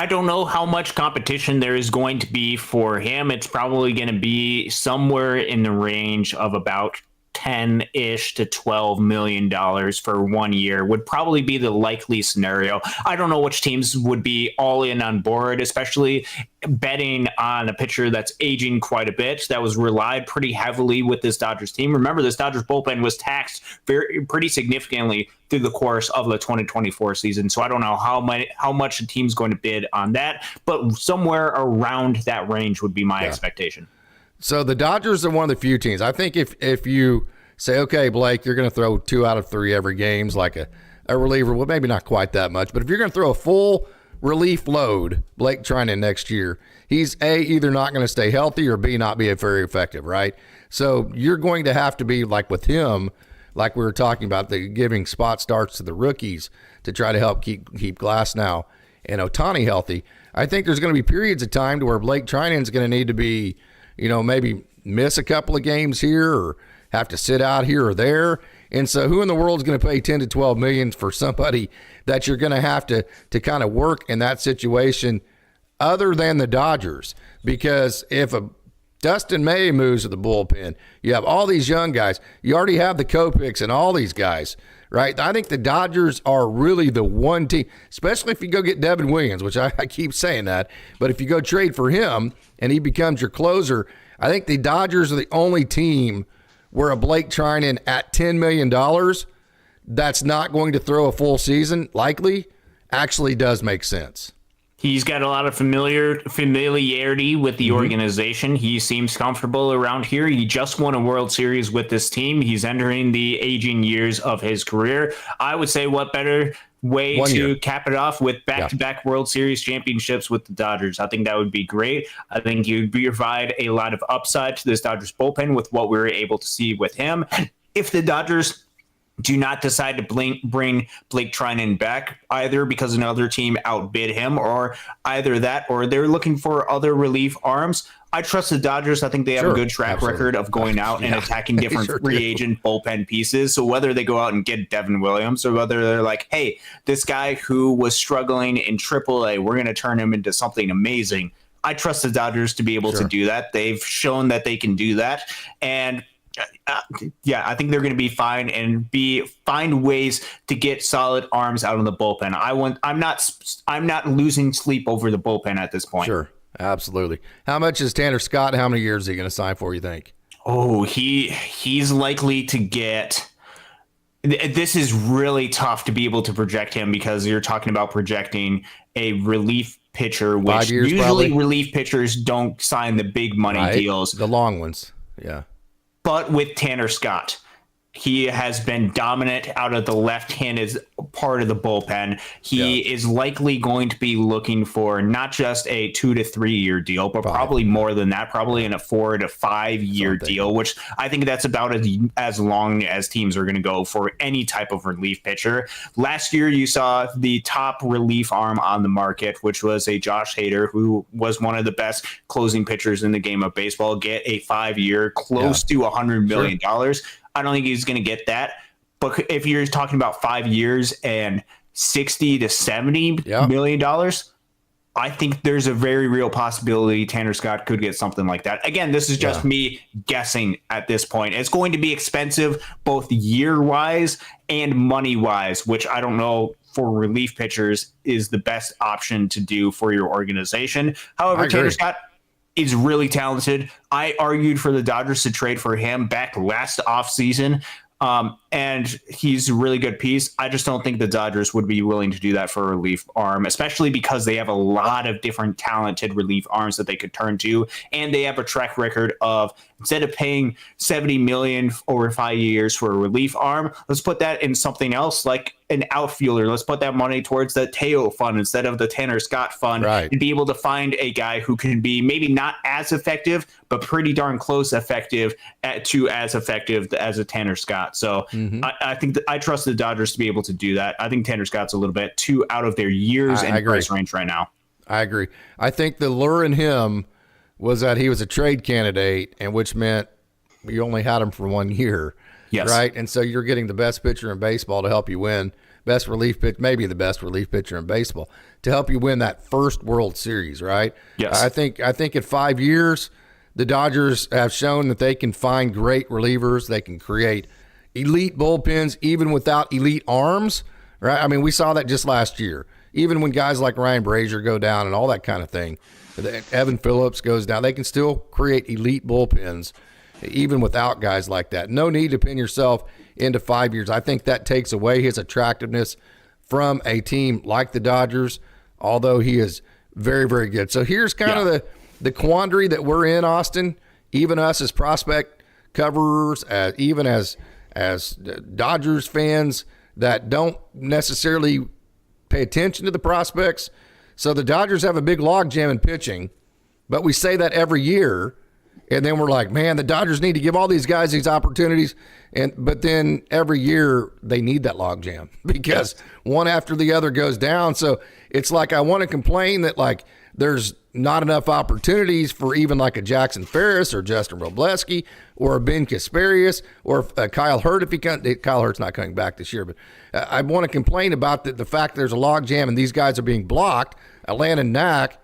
don't know how much competition there is going to be for him. It's probably going to be somewhere in the range of about 10-ish to $12 million for 1 year would probably be the likely scenario. I don't know which teams would be all in on board, especially betting on a pitcher that's aging quite a bit. That was relied pretty heavily with this Dodgers team. Remember, this Dodgers bullpen was taxed pretty significantly through the course of the 2024 season. So I don't know how much the team's going to bid on that, but somewhere around that range would be my expectation. So the Dodgers are one of the few teams. I think if you say, okay, Blake, you're going to throw 2 out of 3 every game's like a reliever. Well, maybe not quite that much, but if you're going to throw a full relief load, Blake Trinan next year, he's A, either not going to stay healthy, or B, not be very effective, right? So you're going to have to be like with him, like we were talking about, the giving spot starts to the rookies to try to help keep Glasnow and Ohtani healthy. I think there's going to be periods of time to where Blake Trinan's going to need to be, maybe miss a couple of games here or have to sit out here or there. And so who in the world is going to pay 10 to 12 million for somebody that you're going to have to kind of work in that situation other than the Dodgers? Because if a Dustin May moves to the bullpen, you have all these young guys. You already have the Kopechs and all these guys, right? I think the Dodgers are really the one team, especially if you go get Devin Williams, which I keep saying that. But if you go trade for him and he becomes your closer, I think the Dodgers are the only team where a Blake Trinan at $10 million that's not going to throw a full season, likely, actually does make sense. He's got a lot of familiarity with the organization. He seems comfortable around here. He just won a World Series with this team. He's entering the aging years of his career. I would say what better way to cap it off with back-to-back World Series championships with the Dodgers. I think that would be great. I think you'd provide a lot of upside to this Dodgers bullpen with what we were able to see with him. If the Dodgers do not decide to bring Blake Trinan back, either because another team outbid him, or either that, or they're looking for other relief arms, I trust the Dodgers. I think they have a good track record of going out and attacking different free agent bullpen pieces. So whether they go out and get Devin Williams, or whether they're like, hey, this guy who was struggling in AAA, we're going to turn him into something amazing. I trust the Dodgers to be able to do that. They've shown that they can do that. And I think they're going to be fine and find ways to get solid arms out of the bullpen. I'm not losing sleep over the bullpen at this point. Sure, absolutely. How much is Tanner Scott? How many years is he going to sign for, you think? Oh, he's likely to get. This is really tough to be able to project him, because you're talking about projecting a relief pitcher, which usually probably. Relief pitchers don't sign the big money deals, the long ones. Yeah. But with Tanner Scott, he has been dominant out of the left-handed part of the bullpen. He is likely going to be looking for not just a 2 to 3 year deal, but probably more than that, probably in a 4 to 5 year deal, which I think that's about as long as teams are going to go for any type of relief pitcher. Last year, you saw the top relief arm on the market, which was a Josh Hader, who was one of the best closing pitchers in the game of baseball, get a 5 year, close to $100 million. I don't think he's going to get that. But if you're talking about 5 years and $60 to $70 million, I think there's a very real possibility Tanner Scott could get something like that. Again, this is just me guessing at this point. It's going to be expensive, both year-wise and money-wise, which I don't know for relief pitchers is the best option to do for your organization. However, Tanner Scott is really talented. I argued for the Dodgers to trade for him back last offseason. and he's a really good piece. I just don't think the Dodgers would be willing to do that for a relief arm, especially because they have a lot of different talented relief arms that they could turn to, and they have a track record of, instead of paying $70 million over 5 years for a relief arm, let's put that in something else like an outfielder. Let's put that money towards the Teo fund instead of the Tanner Scott fund, right, and be able to find a guy who can be maybe not as effective, but pretty darn close effective to as effective as a Tanner Scott. So I think I trust the Dodgers to be able to do that. I think Tanner Scott's a little bit too out of their years and price range right now. I agree. I think the lure in him was that he was a trade candidate, and which meant you only had him for 1 year. Yes. Right. And so you're getting the best pitcher in baseball to help you win, best relief pitch, maybe the best relief pitcher in baseball to help you win that first World Series. Right. Yes. I think in 5 years, the Dodgers have shown that they can find great relievers. They can create elite bullpens, even without elite arms. Right. I mean, we saw that just last year, even when guys like Ryan Brazier go down and all that kind of thing. Evan Phillips goes down. They can still create elite bullpens even without guys like that. No need to pin yourself into 5 years. I think that takes away his attractiveness from a team like the Dodgers, although he is very, very good. So here's kind of the quandary that we're in, Austin, even us as prospect coverers, even as Dodgers fans that don't necessarily pay attention to the prospects. So the Dodgers have a big logjam in pitching, but we say that every year, and then we're like, man, the Dodgers need to give all these guys these opportunities. But then every year they need that logjam because one after the other goes down. So it's like I want to complain that like there's not enough opportunities for even like a Jackson Ferris or Justin Robleski or a Ben Kasparius or Kyle Hurt if he can. Kyle Hurt's not coming back this year, but I want to complain about the fact there's a logjam and these guys are being blocked. Landon Knack,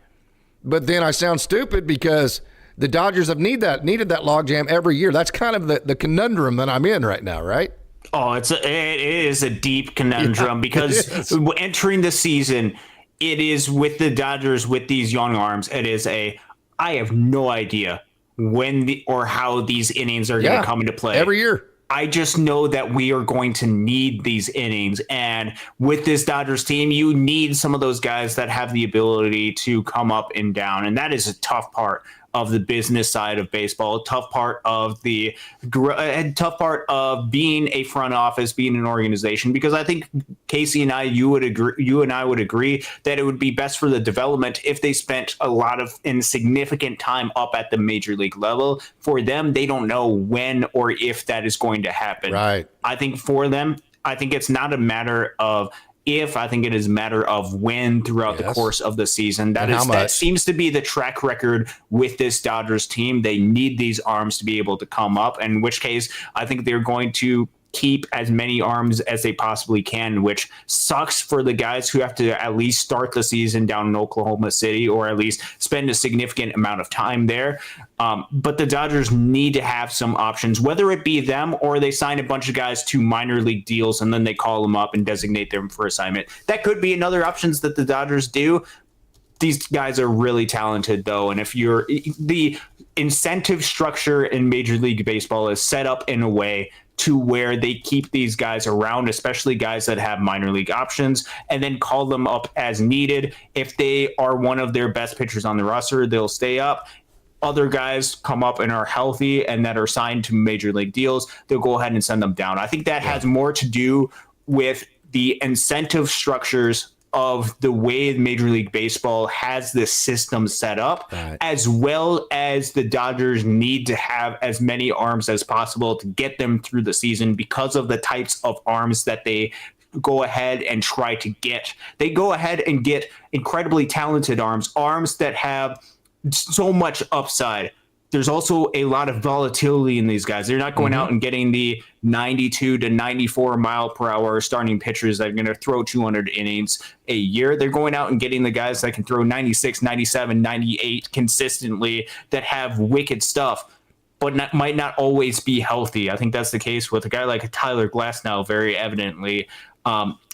but then I sound stupid because the Dodgers have needed that logjam every year. That's kind of the conundrum that I'm in right now, right? Oh, it is a deep conundrum because entering the season, it is with the Dodgers with these young arms. It is I have no idea when or how these innings are going to come into play every year. I just know that we are going to need these innings. And with this Dodgers team, you need some of those guys that have the ability to come up and down. And that is a tough part of the business side of baseball, a tough part of being a front office, being an organization, because I think Casey and you and I would agree that it would be best for the development if they spent a lot of significant time up at the major league level. For them, they don't know when or if that is going to happen. Right. I think for them, I think it's not a matter of if, I think it is a matter of when throughout the course of the season. That seems to be the track record with this Dodgers team. They need these arms to be able to come up, in which case I think they're going to keep as many arms as they possibly can, which sucks for the guys who have to at least start the season down in Oklahoma City or at least spend a significant amount of time there. But the Dodgers need to have some options, whether it be them or they sign a bunch of guys to minor league deals and then they call them up and designate them for assignment. That could be another options that the Dodgers do. These guys are really talented, though, and if the incentive structure in Major League Baseball is set up in a way to where they keep these guys around, especially guys that have minor league options, and then call them up as needed. If they are one of their best pitchers on the roster, they'll stay up. Other guys come up and are healthy and that are signed to major league deals, they'll go ahead and send them down. I think that has more to do with the incentive structures of the way Major League Baseball has this system set up, as well as the Dodgers need to have as many arms as possible to get them through the season because of the types of arms that they go ahead and try to get. They go ahead and get incredibly talented arms that have so much upside. There's also a lot of volatility in these guys. They're not going out and getting the 92 to 94 mile per hour starting pitchers that are going to throw 200 innings a year. They're going out and getting the guys that can throw 96, 97, 98 consistently, that have wicked stuff, but might not always be healthy. I think that's the case with a guy like Tyler Glasnow, very evidently.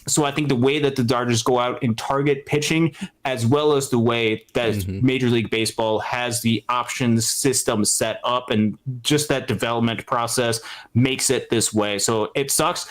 So I think the way that the Dodgers go out and target pitching, as well as the way that Major League Baseball has the options system set up and just that development process makes it this way. So it sucks,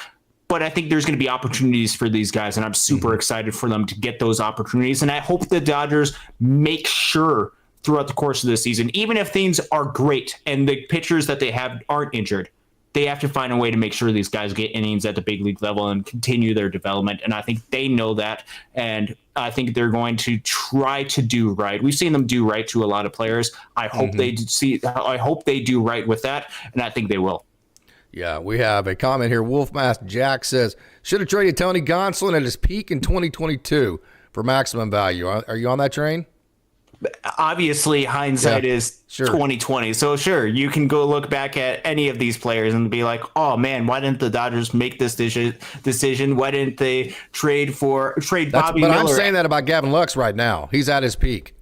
but I think there's going to be opportunities for these guys, and I'm super excited for them to get those opportunities. And I hope the Dodgers make sure throughout the course of the season, even if things are great and the pitchers that they have aren't injured, they have to find a way to make sure these guys get innings at the big league level and continue their development. And I think they know that. And I think they're going to try to do right. We've seen them do right to a lot of players. I hope I hope they do right with that. And I think they will. Yeah, we have a comment here. Wolfmask Jack says, should have traded Tony Gonsolin at his peak in 2022 for maximum value. Are you on that train? Obviously, hindsight is sure. 2020. So sure, you can go look back at any of these players and be like, "Oh man, why didn't the Dodgers make this decision? Why didn't they trade Bobby Miller?" But I'm saying that about Gavin Lux right now. He's at his peak.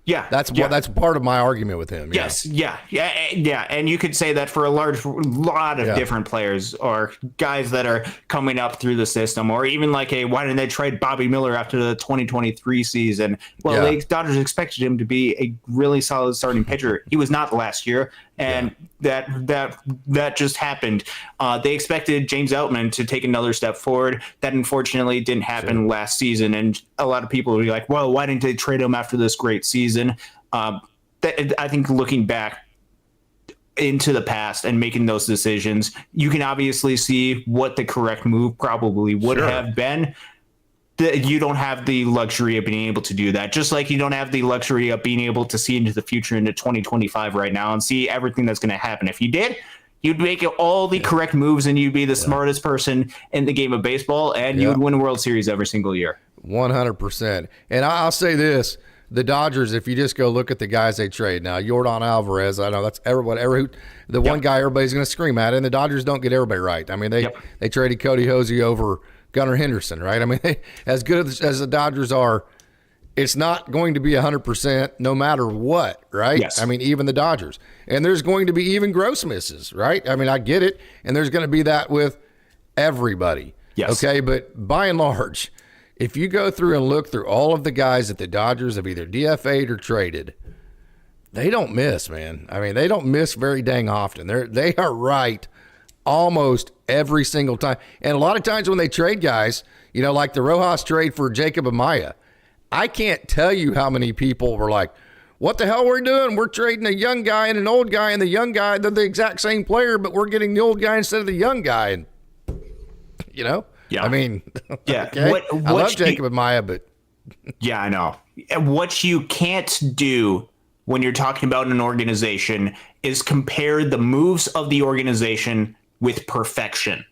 Yeah, that's part of my argument with him. Yes, yeah, and you could say that for a lot of different players or guys that are coming up through the system, or even like, why didn't they trade Bobby Miller after the 2023 season? Well, the Dodgers expected him to be a really solid starting pitcher. He was not last year, and that just happened. They expected James Outman to take another step forward. That unfortunately didn't happen last season, and a lot of people will be like, well, why didn't they trade him after this great season? I think looking back into the past and making those decisions, you can obviously see what the correct move probably would have been. You don't have the luxury of being able to do that, just like you don't have the luxury of being able to see into the future, into 2025 right now, and see everything that's going to happen. If you did, you'd make all the correct moves, and you'd be the smartest person in the game of baseball, and you would win a World Series every single year. 100%. And I'll say this. The Dodgers, if you just go look at the guys they trade now, Yordan Alvarez, I know that's the one guy everybody's going to scream at, and the Dodgers don't get everybody right. I mean, they traded Cody Hosey over Gunnar Henderson, right? I mean, as good as the Dodgers are, it's not going to be 100% no matter what, right? Yes. I mean, even the Dodgers. And there's going to be even gross misses, right? I mean, I get it, and there's going to be that with everybody. Yes. Okay, but by and large, if you go through and look through all of the guys that the Dodgers have either DFA'd or traded, they don't miss, man. I mean, they don't miss very dang often. They are right almost every single time. And a lot of times when they trade guys, like the Rojas trade for Jacob Amaya, I can't tell you how many people were like, what the hell we're doing? We're trading a young guy and an old guy, and the young guy, they're the exact same player, but we're getting the old guy instead of the young guy. And, I mean, okay. I love Jacob Amaya, but. Yeah, I know. What you can't do when you're talking about an organization is compare the moves of the organization with perfection.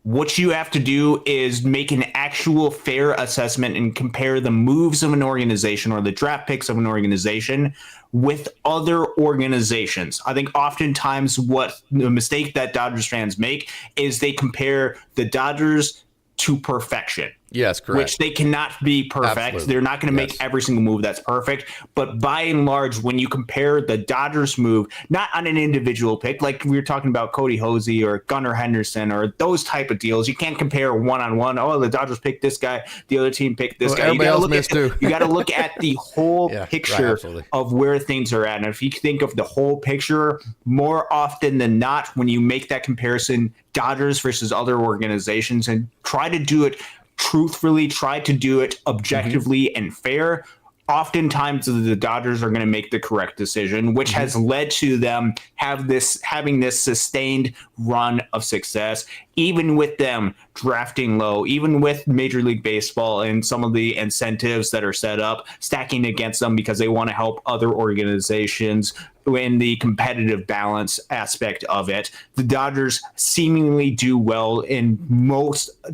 What you have to do is make an actual fair assessment and compare the moves of an organization or the draft picks of an organization with other organizations. I think oftentimes what the mistake that Dodgers fans make is they compare the Dodgers to perfection. Yes, correct. Which they cannot be perfect. Absolutely. They're not going to make every single move that's perfect. But by and large, when you compare the Dodgers move, not on an individual pick, like we were talking about Cody Hosey or Gunnar Henderson or those type of deals, you can't compare one-on-one. Oh, the Dodgers picked this guy. The other team picked this guy. You got to look at the whole picture of where things are at. And if you think of the whole picture, more often than not, when you make that comparison, Dodgers versus other organizations, and try to do it truthfully, try to do it objectively and fair, oftentimes the Dodgers are going to make the correct decision, which has led to them having this sustained run of success, even with them drafting low, even with Major League Baseball and some of the incentives that are set up stacking against them because they want to help other organizations in the competitive balance aspect of it. The Dodgers seemingly do well in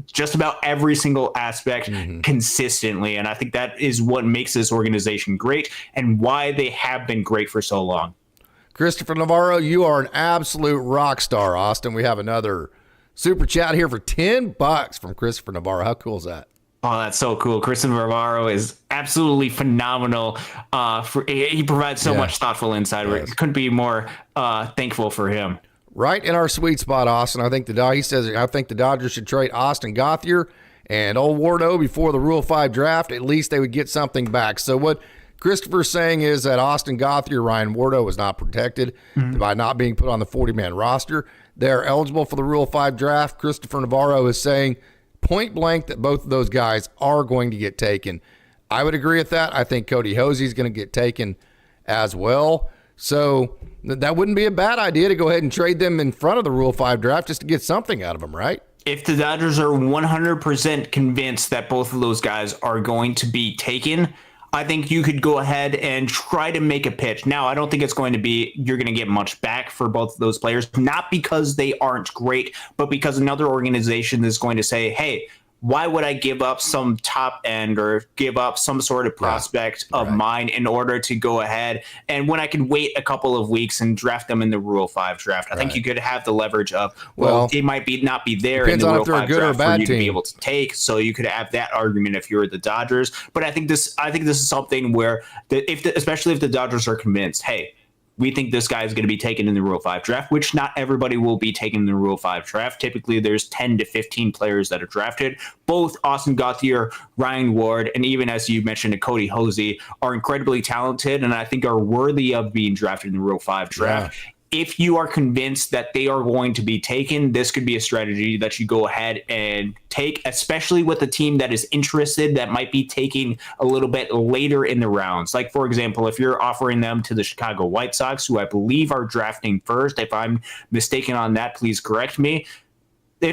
just about every single aspect consistently. And I think that is what makes this organization great and why they have been great for so long. Christopher Navarro, you are an absolute rock star, Austin. We have another super chat here for $10 from Christopher Navarro. How cool is that? Oh, that's so cool. Christopher Navarro is absolutely phenomenal. He provides so much thoughtful insight. Yes. Couldn't be more thankful for him. Right in our sweet spot, Austin. I think the Dodgers should trade Austin Gothier And old Wardo, before the Rule 5 draft, at least they would get something back. So what Christopher's saying is that Austin Gothier, Ryan Wardo was not protected by not being put on the 40-man roster. They're eligible for the Rule 5 draft. Christopher Navarro is saying point blank that both of those guys are going to get taken. I would agree with that. I think Cody Hosey is going to get taken as well. So that wouldn't be a bad idea to go ahead and trade them in front of the Rule 5 draft just to get something out of them, right? If the Dodgers are 100% convinced that both of those guys are going to be taken, I think you could go ahead and try to make a pitch. Now, I don't think it's going to be you're going to get much back for both of those players, not because they aren't great, but because another organization is going to say, hey, why would I give up some top end or give up some sort of prospect of mine in order to go ahead and when I can wait a couple of weeks and draft them in the Rule 5 draft? I think you could have the leverage of, well they might not be there in the Rule 5 draft for you to be able to take. So you could have that argument if you're the Dodgers. But I think this is something where especially if the Dodgers are convinced, hey, we think this guy is going to be taken in the Rule 5 draft, which not everybody will be taken in the Rule 5 draft. Typically, there's 10 to 15 players that are drafted. Both Austin Gothier, Ryan Ward, and even as you mentioned, Cody Hosey are incredibly talented and I think are worthy of being drafted in the Rule 5 draft. Yeah. If you are convinced that they are going to be taken, this could be a strategy that you go ahead and take, especially with a team that is interested that might be taking a little bit later in the rounds. Like, for example, if you're offering them to the Chicago White Sox, who I believe are drafting first. If I'm mistaken on that, please correct me.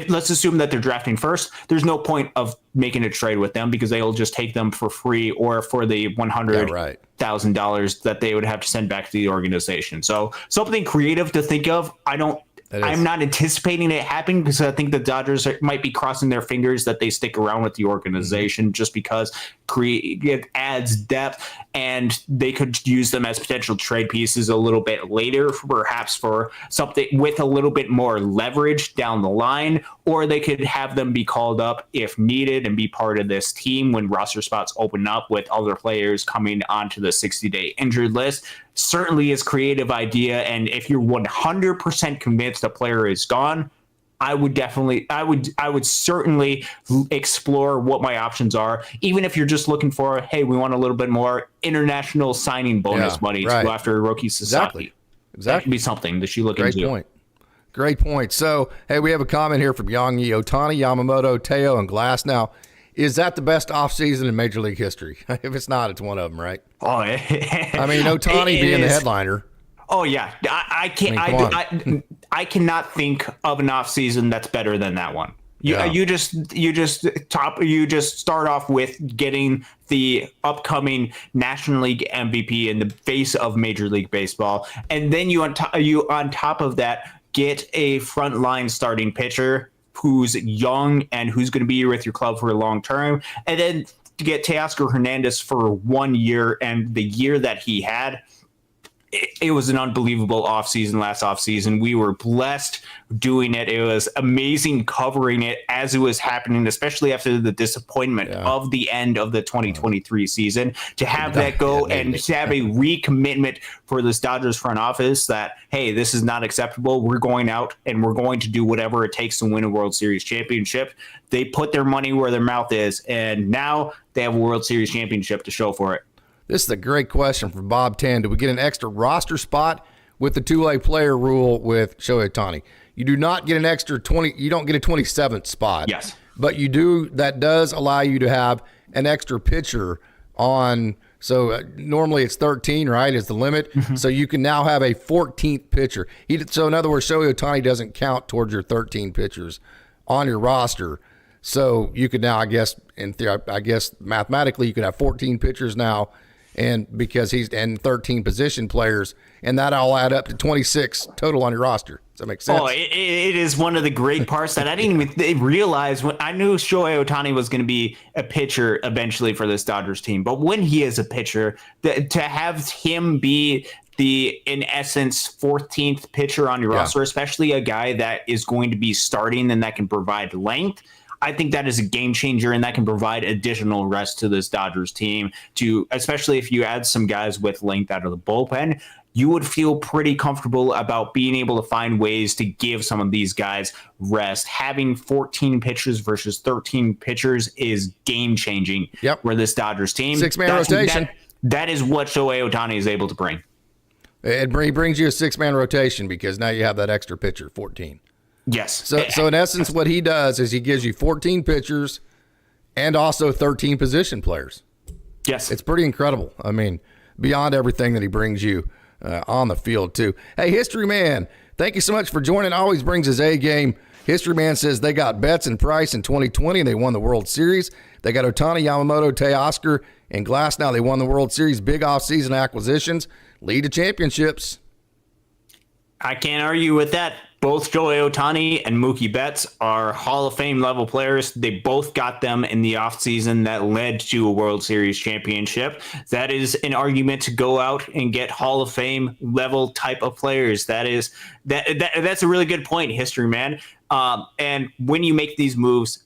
Let's assume that they're drafting first. There's no point of making a trade with them because they'll just take them for free or for the $100,000 that they would have to send back to the organization. So something creative to think of. I'm not anticipating it happening because I think the Dodgers might be crossing their fingers that they stick around with the organization just because it adds depth and they could use them as potential trade pieces a little bit later, perhaps for something with a little bit more leverage down the line, or they could have them be called up if needed and be part of this team when roster spots open up with other players coming onto the 60-day injured list. Certainly is creative idea, and if you're 100% convinced a player is gone, I would certainly explore what my options are, even if you're just looking for, hey, we want a little bit more international signing bonus money to go after Roki Sasaki. Exactly. That could be something that you look into. Great point. So, hey, we have a comment here from Yangi, Ohtani, Yamamoto, Teo, and Glass. Now, is that the best offseason in Major League history? If it's not, it's one of them, right? Oh, I mean, Ohtani being the headliner. Oh yeah, I can't. I cannot think of an offseason that's better than that one. You just start off with getting the upcoming National League MVP in the face of Major League Baseball, and then you on top of that get a frontline starting pitcher who's young and who's going to be with your club for a long term, and then to get Teoscar Hernandez for 1 year, and the year that he had, it was an unbelievable offseason last offseason. We were blessed doing it. It was amazing covering it as it was happening, especially after the disappointment of the end of the 2023 season. To have that go and to have a recommitment for this Dodgers front office that, hey, this is not acceptable. We're going out and we're going to do whatever it takes to win a World Series championship. They put their money where their mouth is, and now they have a World Series championship to show for it. This is a great question from Bob Tan. Do we get an extra roster spot with the two-way player rule with Shohei Ohtani? You do not get an extra 20. You don't get a 27th spot. Yes. But you do. That does allow you to have an extra pitcher on. So normally it's 13, right, is the limit. Mm-hmm. So you can now have a 14th pitcher. So in other words, Shohei Ohtani doesn't count towards your 13 pitchers on your roster. So you could now, I guess mathematically, you could have 14 pitchers now. And because he's 13 position players, and that all add up to 26 total on your roster. Does that make sense? Oh, it is one of the great parts that I didn't even realize when I knew Shohei Ohtani was going to be a pitcher eventually for this Dodgers team. But when he is a pitcher, to have him be the, in essence, 14th pitcher on your roster, especially a guy that is going to be starting and that can provide length, I think that is a game changer, and that can provide additional rest to this Dodgers team, especially if you add some guys with length out of the bullpen. you would feel pretty comfortable about being able to find ways to give some of these guys rest. Having 14 pitchers versus 13 pitchers is game changing for this Dodgers team. 6-man rotation. That is what Shohei Ohtani is able to bring. It brings you a 6-man rotation because now you have that extra pitcher, 14. Yes. So in essence, what he does is he gives you 14 pitchers and also 13 position players. Yes. It's pretty incredible. I mean, beyond everything that he brings you on the field, too. Hey, History Man, thank you so much for joining. Always brings his A game. History Man says they got Betts and Price in 2020, and they won the World Series. They got Ohtani, Yamamoto, Teoscar, and Glass. Now they won the World Series. Big offseason acquisitions lead to championships. I can't argue with that. Both Shohei Ohtani and Mookie Betts are Hall of Fame level players. They both got them in the offseason that led to a World Series championship. That is an argument to go out and get Hall of Fame level type of players. That's a really good point, History Man. And when you make these moves,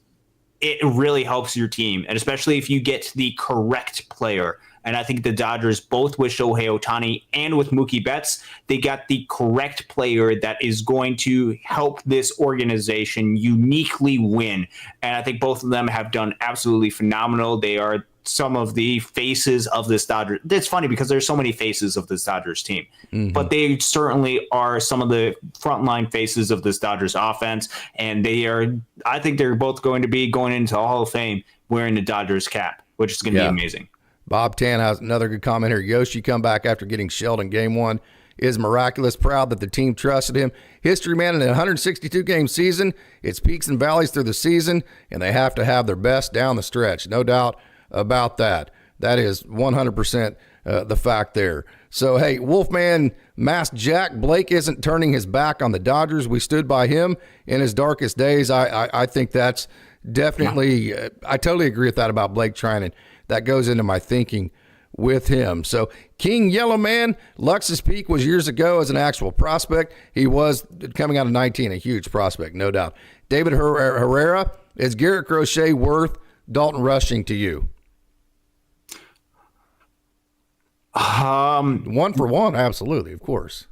it really helps your team, and especially if you get the correct player. And I think the Dodgers, both with Shohei Ohtani and with Mookie Betts, they got the correct player that is going to help this organization uniquely win. And I think both of them have done absolutely phenomenal. They are some of the faces of this Dodgers. It's funny because there's so many faces of this Dodgers team, but they certainly are some of the frontline faces of this Dodgers offense. And I think they're both going to be going into the Hall of Fame wearing the Dodgers cap, which is going to be amazing. Bob Tan has another good comment here. Yoshi come back after getting shelled in game one. Is miraculous, proud that the team trusted him. History Man in a 162-game season. It's peaks and valleys through the season, and they have to have their best down the stretch. No doubt about that. That is 100% the fact there. So, hey, Wolfman Masked Jack, Blake isn't turning his back on the Dodgers. We stood by him in his darkest days. I think that's definitely I totally agree with that about Blake Trinan. That goes into my thinking with him. So King Yellow Man, Lux's peak was years ago as an actual prospect. He was, coming out of 19, a huge prospect, no doubt. David Herrera, is Garrett Crochet worth Dalton Rushing to you? 1 for 1, absolutely, of course.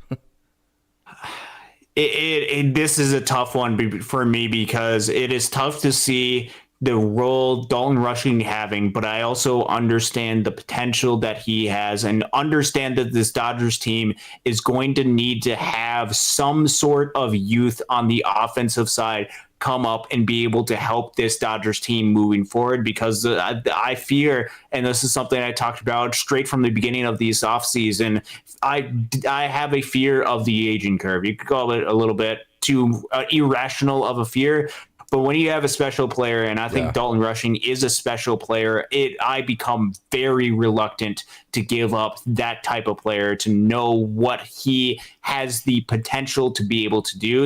This is a tough one for me because it is tough to see the role Dalton Rushing having, but I also understand the potential that he has and understand that this Dodgers team is going to need to have some sort of youth on the offensive side come up and be able to help this Dodgers team moving forward, because I fear, and this is something I talked about straight from the beginning of this offseason, I have a fear of the aging curve. You could call it a little bit too irrational of a fear. But when you have a special player, and I think Dalton Rushing is a special player, I become very reluctant to give up that type of player, to know what he has the potential to be able to do.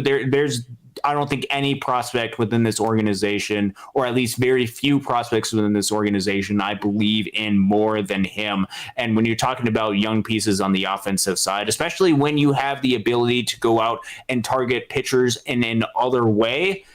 I don't think any prospect within this organization, or at least very few prospects within this organization, I believe in more than him. And when you're talking about young pieces on the offensive side, especially when you have the ability to go out and target pitchers in an other way,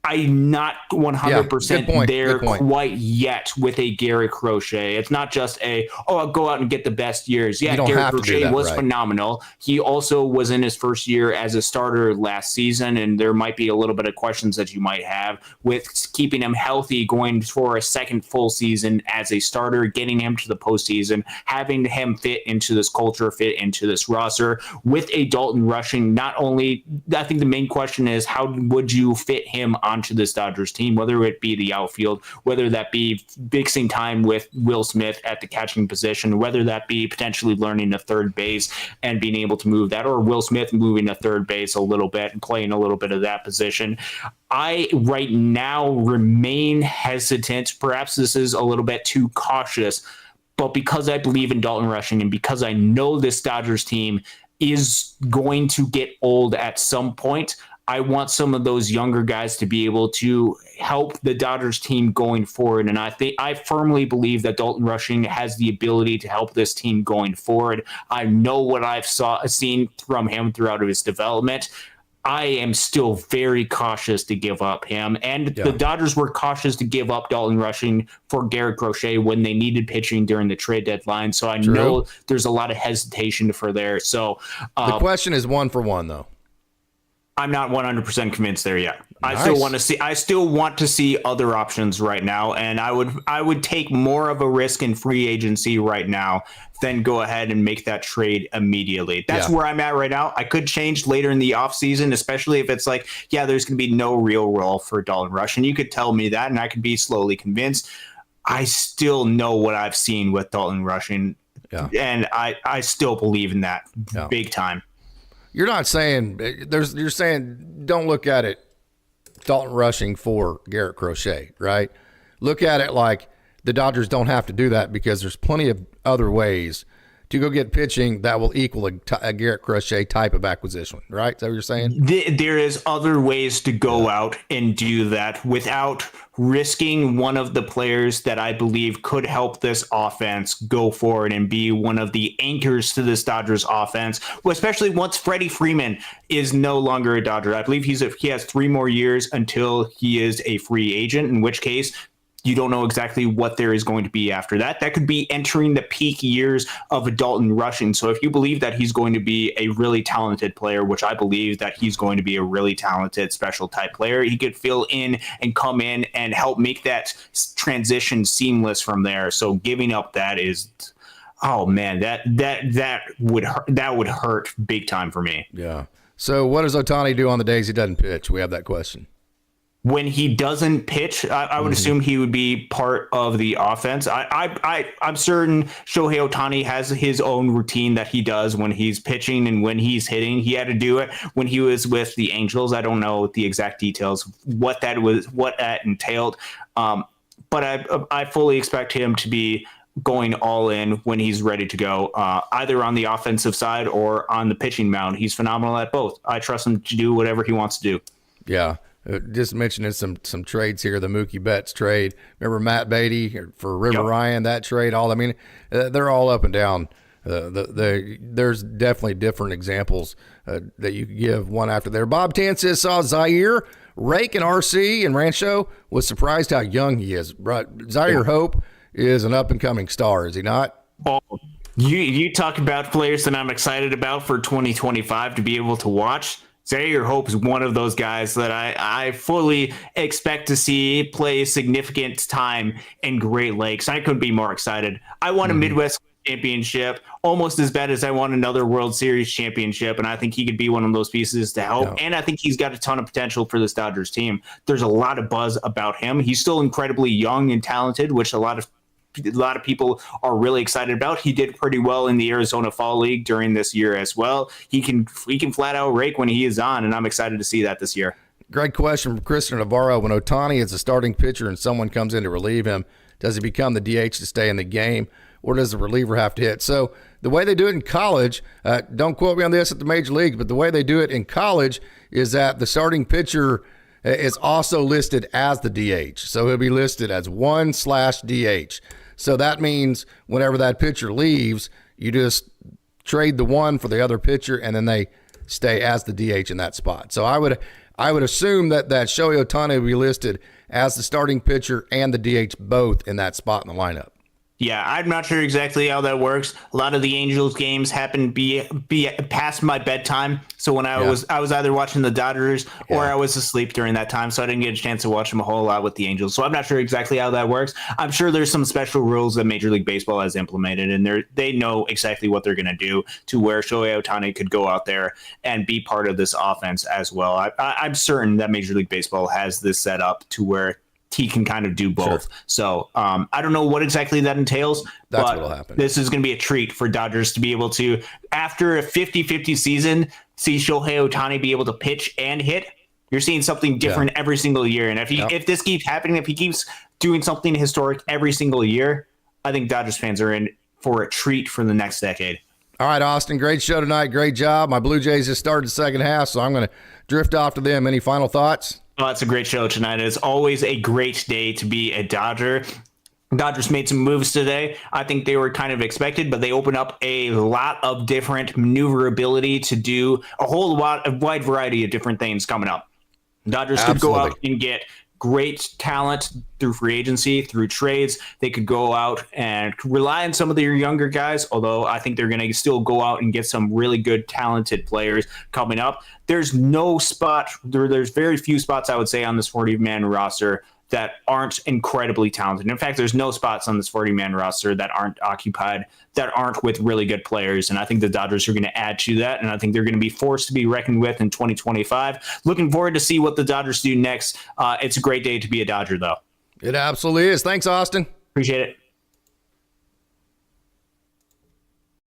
I'm not 100% there quite yet with a Garrett Crochet. It's not just I'll go out and get the best years. Yeah, Garrett Crochet was phenomenal. He also was in his first year as a starter last season, and there might be a little bit of questions that you might have with keeping him healthy, going for a second full season as a starter, getting him to the postseason, having him fit into this culture, fit into this roster. With a Dalton Rushing, not only, I think the main question is, how would you fit him onto this Dodgers team, whether it be the outfield, whether that be mixing time with Will Smith at the catching position, whether that be potentially learning to third base and being able to move that, or Will Smith moving to third base a little bit and playing a little bit of that position. I right now remain hesitant. Perhaps this is a little bit too cautious, but because I believe in Dalton Rushing and because I know this Dodgers team is going to get old at some point, I want some of those younger guys to be able to help the Dodgers team going forward. And I firmly believe that Dalton Rushing has the ability to help this team going forward. I know what I've seen from him throughout his development. I am still very cautious to give up him. And the Dodgers were cautious to give up Dalton Rushing for Garrett Crochet when they needed pitching during the trade deadline. So I know there's a lot of hesitation for there. So the question is 1 for 1, though. I'm not 100% convinced there yet. Nice. I still want to see other options right now, and I would take more of a risk in free agency right now than go ahead and make that trade immediately. That's where I'm at right now. I could change later in the offseason, especially if it's like, there's going to be no real role for Dalton Rush, and you could tell me that, and I could be slowly convinced. I still know what I've seen with Dalton Rushing, and I still believe in that big time. You're not saying you're saying don't look at it Dalton Rushing for Garrett Crochet, right? Look at it like the Dodgers don't have to do that because there's plenty of other ways to go get pitching that will equal a Garrett Crochet type of acquisition, right? Is that what you're saying? There is other ways to go out and do that without risking one of the players that I believe could help this offense go forward and be one of the anchors to this Dodgers offense, especially once Freddie Freeman is no longer a Dodger. I believe he has 3 more years until he is a free agent, in which case you don't know exactly what there is going to be after that. That could be entering the peak years of a Dalton Rushing. So if you believe that he's going to be a really talented player, which I believe that he's going to be a really talented special type player, he could fill in and come in and help make that transition seamless from there. So giving up that is, oh man, that would hurt big time for me. Yeah. So what does Ohtani do on the days he doesn't pitch? We have that question. When he doesn't pitch, I would assume he would be part of the offense. I'm certain Shohei Ohtani has his own routine that he does when he's pitching and when he's hitting. He had to do it when he was with the Angels. I don't know the exact details, what that entailed. But I fully expect him to be going all in when he's ready to go, either on the offensive side or on the pitching mound. He's phenomenal at both. I trust him to do whatever he wants to do. Yeah. Just mentioning some trades here, the Mookie Betts trade. Remember Matt Beatty for River Ryan, that trade? They're all up and down. There's definitely different examples that you could give one after there. Bob Tan says saw Zaire, Rake, and RC and Rancho, was surprised how young he is. Zaire Hope is an up-and-coming star, is he not? Oh, you talk about players that I'm excited about for 2025 to be able to watch. Zaire Hope is one of those guys that I fully expect to see play significant time in Great Lakes. I couldn't be more excited. I won a Midwest championship almost as bad as I won another World Series championship, and I think he could be one of those pieces to help. Yeah. And I think he's got a ton of potential for this Dodgers team. There's a lot of buzz about him. He's still incredibly young and talented, which a lot of people are really excited about. He did pretty well in the Arizona Fall League during this year as well. He can flat out rake when he is on, and I'm excited to see that this year. Great question from Christian Navarro. When Ohtani is a starting pitcher and someone comes in to relieve him, does he become the DH to stay in the game, or does the reliever have to hit? So the way they do it in college, don't quote me on this at the major leagues, but the way they do it in college is that the starting pitcher is also listed as the DH. So he'll be listed as 1/DH. So that means whenever that pitcher leaves, you just trade the one for the other pitcher, and then they stay as the DH in that spot. So I would assume that Shohei Ohtani will be listed as the starting pitcher and the DH both in that spot in the lineup. Yeah, I'm not sure exactly how that works. A lot of the Angels games happen be past my bedtime. So when I was either watching the Dodgers or I was asleep during that time, so I didn't get a chance to watch them a whole lot with the Angels. So I'm not sure exactly how that works. I'm sure there's some special rules that Major League Baseball has implemented, and they know exactly what they're going to do to where Shohei Ohtani could go out there and be part of this offense as well. I'm certain that Major League Baseball has this set up to where he can kind of do both. Sure. So I don't know what exactly that entails. That's what'll happen. This is going to be a treat for Dodgers to be able to, after a 50-50 season, see Shohei Ohtani be able to pitch and hit. You're seeing something different every single year. And if this keeps happening, if he keeps doing something historic every single year, I think Dodgers fans are in for a treat for the next decade. All right, Austin, great show tonight. Great job. My Blue Jays just started the second half, so I'm going to drift off to them. Any final thoughts? Oh, it's a great show tonight. It's always a great day to be a Dodger. Dodgers made some moves today. I think they were kind of expected, but they opened up a lot of different maneuverability to do a wide variety of different things coming up. Dodgers could go out and get great talent through free agency, through trades. They could go out and rely on some of their younger guys, although I think they're going to still go out and get some really good, talented players coming up. There's very few spots, I would say, on this 40-man roster that aren't incredibly talented. In fact, there's no spots on this 40-man roster that aren't occupied, that aren't with really good players. And I think the Dodgers are going to add to that. And I think they're going to be forced to be reckoned with in 2025. Looking forward to see what the Dodgers do next. It's a great day to be a Dodger, though. It absolutely is. Thanks, Austin. Appreciate it.